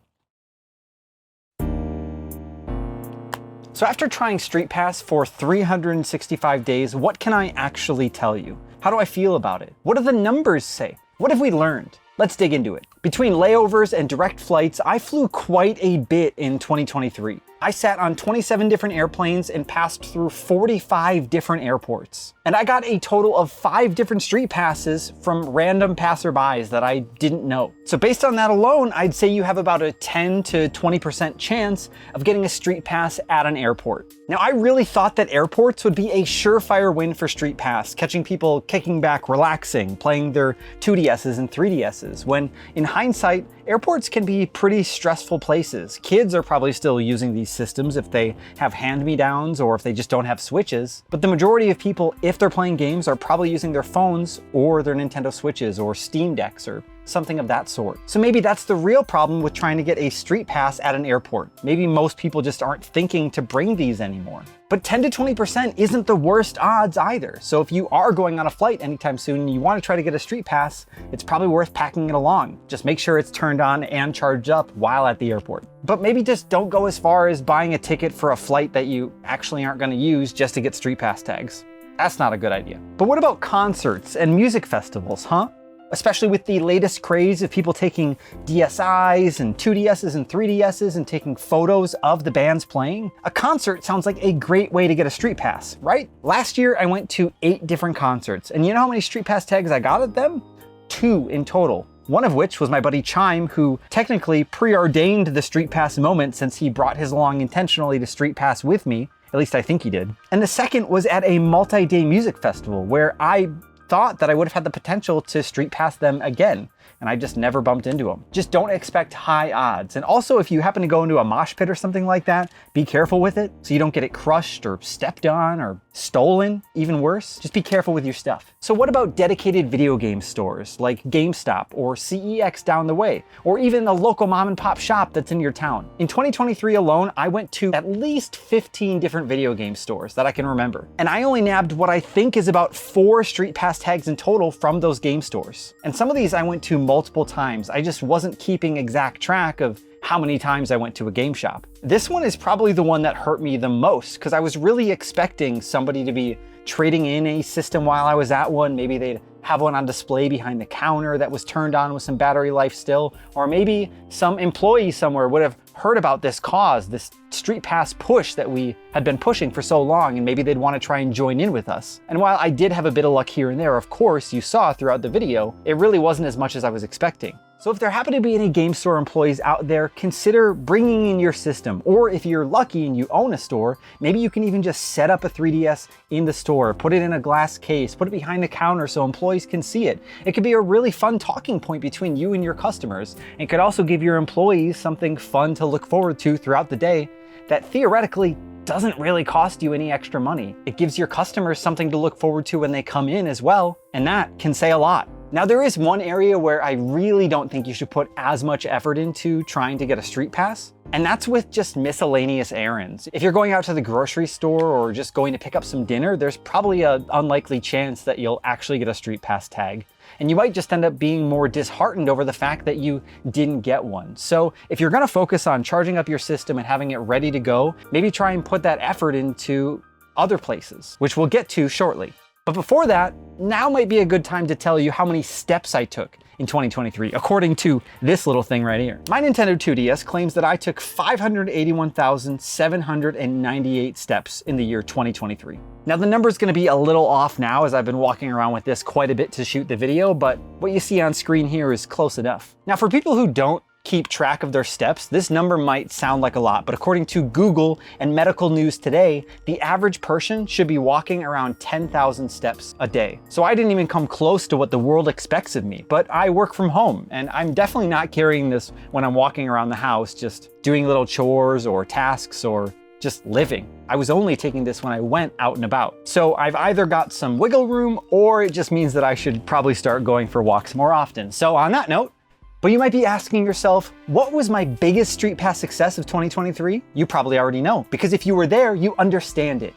So after trying StreetPass for 365 days, what can I actually tell you? How do I feel about it? What do the numbers say? What have we learned? Let's dig into it. Between layovers and direct flights, I flew quite a bit in 2023. I sat on 27 different airplanes and passed through 45 different airports. And I got a total of 5 different street passes from random passerbys that I didn't know. So based on that alone, I'd say you have about a 10 to 20% chance of getting a street pass at an airport. Now, I really thought that airports would be a surefire win for street pass, catching people kicking back, relaxing, playing their 2DSs and 3DSs, when in hindsight, airports can be pretty stressful places. Kids are probably still using these systems if they have hand-me-downs or if they just don't have switches. But the majority of people, if they're playing games, are probably using their phones or their Nintendo Switches or Steam Decks or something of that sort. So maybe that's the real problem with trying to get a street pass at an airport. Maybe most people just aren't thinking to bring these anymore. But 10 to 20% isn't the worst odds either. So if you are going on a flight anytime soon and you want to try to get a street pass, it's probably worth packing it along. Just make sure it's turned on and charged up while at the airport. But maybe just don't go as far as buying a ticket for a flight that you actually aren't going to use just to get street pass tags. That's not a good idea. But what about concerts and music festivals, huh? Especially with the latest craze of people taking DSIs and 2DSs and 3DSs and taking photos of the bands playing, a concert sounds like a great way to get a street pass, right? Last year, I went to 8 different concerts, and you know how many street pass tags I got at them? 2 in total. One of which was my buddy Chime, who technically preordained the street pass moment since he brought his along intentionally to street pass with me. At least I think he did. And the second was at a multi-day music festival where I thought that I would have had the potential to street pass them again, and I just never bumped into them. Just don't expect high odds. And also, if you happen to go into a mosh pit or something like that, be careful with it so you don't get it crushed or stepped on or stolen, even worse. Just be careful with your stuff. So what about dedicated video game stores like GameStop or CEX down the way, or even a local mom and pop shop that's in your town? In 2023 alone, I went to at least 15 different video game stores that I can remember. And I only nabbed what I think is about 4 street pass tags in total from those game stores. And some of these I went to multiple times. I just wasn't keeping exact track of how many times I went to a game shop. This one is probably the one that hurt me the most because I was really expecting somebody to be trading in a system while I was at one. Maybe they'd have one on display behind the counter that was turned on with some battery life still, or maybe some employee somewhere would have heard about this cause, this street pass push that we had been pushing for so long, and maybe they'd want to try and join in with us. And while I did have a bit of luck here and there, of course, you saw throughout the video, it really wasn't as much as I was expecting. So if there happen to be any game store employees out there, consider bringing in your system. Or if you're lucky and you own a store, maybe you can even just set up a 3DS in the store, put it in a glass case, put it behind the counter so employees can see it. It could be a really fun talking point between you and your customers, and could also give your employees something fun to look forward to throughout the day that theoretically doesn't really cost you any extra money. It gives your customers something to look forward to when they come in as well, and that can say a lot. Now there is one area where I really don't think you should put as much effort into trying to get a street pass, and that's with just miscellaneous errands. If you're going out to the grocery store or just going to pick up some dinner, there's probably an unlikely chance that you'll actually get a street pass tag. And you might just end up being more disheartened over the fact that you didn't get one. So if you're gonna focus on charging up your system and having it ready to go, maybe try and put that effort into other places, which we'll get to shortly. But before that, now might be a good time to tell you how many steps I took in 2023, according to this little thing right here. My Nintendo 2DS claims that I took 581,798 steps in the year 2023. Now the number is going to be a little off now as I've been walking around with this quite a bit to shoot the video, but what you see on screen here is close enough. Now for people who don't keep track of their steps, this number might sound like a lot, but according to Google and Medical News Today, the average person should be walking around 10,000 steps a day. So I didn't even come close to what the world expects of me, but I work from home and I'm definitely not carrying this when I'm walking around the house, just doing little chores or tasks or just living. I was only taking this when I went out and about. So I've either got some wiggle room or it just means that I should probably start going for walks more often. So on that note, but you might be asking yourself, what was my biggest Street Pass success of 2023? You probably already know, because if you were there, you understand it.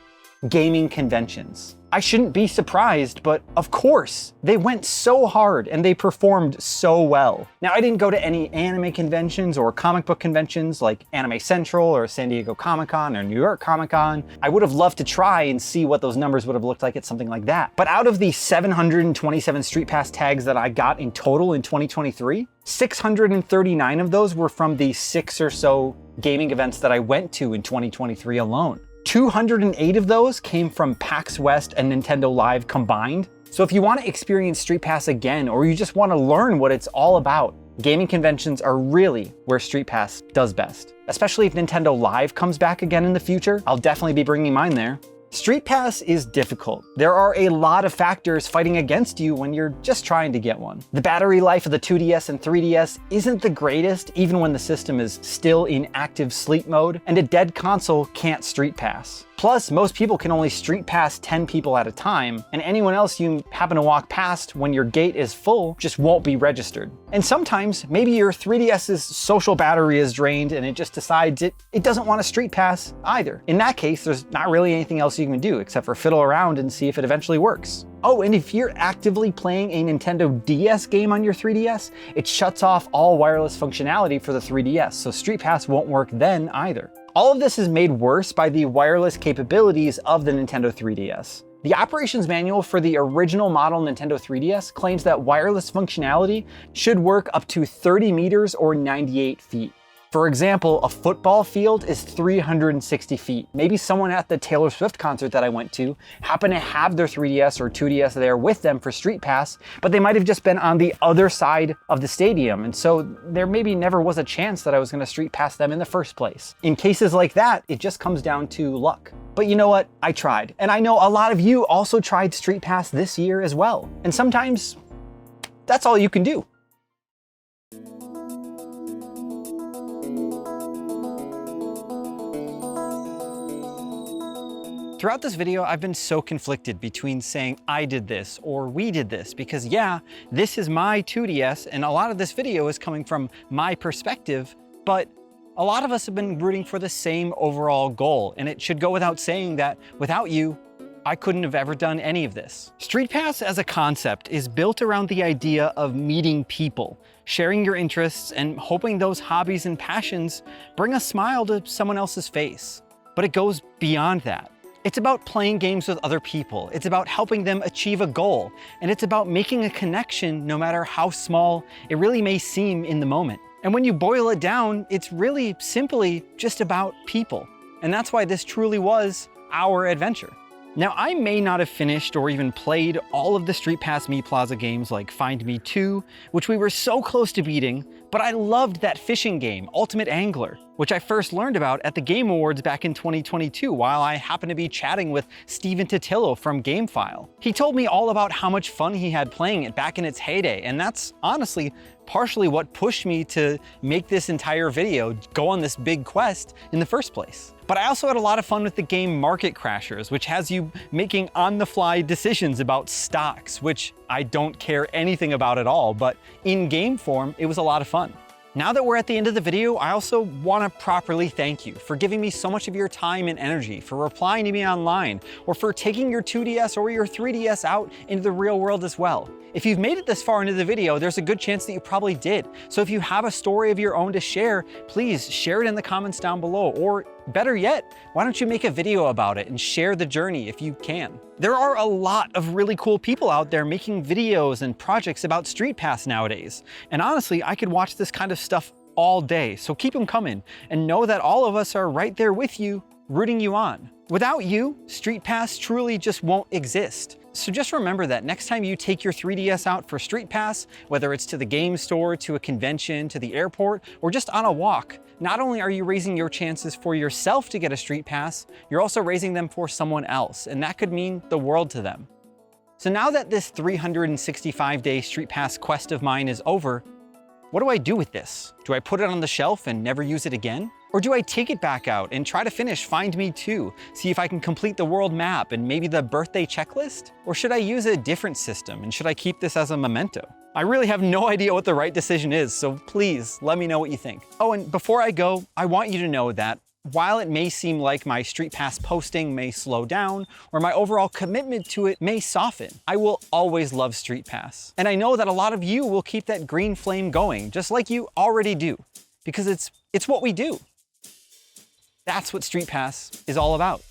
Gaming conventions. I shouldn't be surprised, but of course, they went so hard and they performed so well. Now, I didn't go to any anime conventions or comic book conventions like Anime Central or San Diego Comic-Con or New York Comic-Con. I would have loved to try and see what those numbers would have looked like at something like that. But out of the 727 Street Pass tags that I got in total in 2023, 639 of those were from the 6 or so gaming events that I went to in 2023 alone. 208 of those came from PAX West and Nintendo Live combined. So if you want to experience Street Pass again, or you just want to learn what it's all about, gaming conventions are really where Street Pass does best. Especially if Nintendo Live comes back again in the future, I'll definitely be bringing mine there. Street Pass is difficult. There are a lot of factors fighting against you when you're just trying to get one. The battery life of the 2DS and 3DS isn't the greatest, even when the system is still in active sleep mode, and a dead console can't Street Pass. Plus, most people can only Street Pass 10 people at a time, and anyone else you happen to walk past when your gate is full just won't be registered. And sometimes, maybe your 3DS's social battery is drained and it just decides it doesn't want to Street Pass either. In that case, there's not really anything else you can do except for fiddle around and see if it eventually works. Oh, and if you're actively playing a Nintendo DS game on your 3DS, it shuts off all wireless functionality for the 3DS, so Street Pass won't work then either. All of this is made worse by the wireless capabilities of the Nintendo 3DS. The operations manual for the original model Nintendo 3DS claims that wireless functionality should work up to 30 meters or 98 feet. For example, a football field is 360 feet. Maybe someone at the Taylor Swift concert that I went to happened to have their 3DS or 2DS there with them for Street Pass, but they might have just been on the other side of the stadium, and so there maybe never was a chance that I was going to Street Pass them in the first place. In cases like that, it just comes down to luck. But you know what? I tried. And I know a lot of you also tried Street Pass this year as well. And sometimes that's all you can do. Throughout this video, I've been so conflicted between saying I did this or we did this, because yeah, this is my 2DS and a lot of this video is coming from my perspective, but a lot of us have been rooting for the same overall goal, and it should go without saying that without you, I couldn't have ever done any of this. Street Pass as a concept is built around the idea of meeting people, sharing your interests, and hoping those hobbies and passions bring a smile to someone else's face. But it goes beyond that. It's about playing games with other people. It's about helping them achieve a goal. And it's about making a connection no matter how small it really may seem in the moment. And when you boil it down, it's really simply just about people. And that's why this truly was our adventure. Now, I may not have finished or even played all of the Street Pass Me Plaza games like Find Me 2, which we were so close to beating, but I loved that fishing game, Ultimate Angler, which I first learned about at the Game Awards back in 2022 while I happened to be chatting with Steven Totillo from GameFile. He told me all about how much fun he had playing it back in its heyday, and that's honestly partially what pushed me to make this entire video, go on this big quest in the first place. But I also had a lot of fun with the game Market Crashers, which has you making on-the-fly decisions about stocks, which I don't care anything about at all, but in game form, it was a lot of fun. Now that we're at the end of the video, I also want to properly thank you for giving me so much of your time and energy, for replying to me online, or for taking your 2DS or your 3DS out into the real world as well. If you've made it this far into the video, there's a good chance that you probably did. So if you have a story of your own to share, please share it in the comments down below, or better yet, why don't you make a video about it and share the journey if you can. There are a lot of really cool people out there making videos and projects about StreetPass nowadays. And honestly, I could watch this kind of stuff all day, so keep them coming and know that all of us are right there with you, rooting you on. Without you, StreetPass truly just won't exist. So just remember that next time you take your 3DS out for StreetPass, whether it's to the game store, to a convention, to the airport, or just on a walk, not only are you raising your chances for yourself to get a StreetPass, you're also raising them for someone else, and that could mean the world to them. So now that this 365-day StreetPass quest of mine is over, what do I do with this? Do I put it on the shelf and never use it again? Or do I take it back out and try to finish Find Me 2, see if I can complete the world map and maybe the birthday checklist? Or should I use a different system, and should I keep this as a memento? I really have no idea what the right decision is, so please let me know what you think. Oh, and before I go, I want you to know that while it may seem like my StreetPass posting may slow down, or my overall commitment to it may soften, I will always love StreetPass. And I know that a lot of you will keep that green flame going, just like you already do, because it's what we do. That's what StreetPass is all about.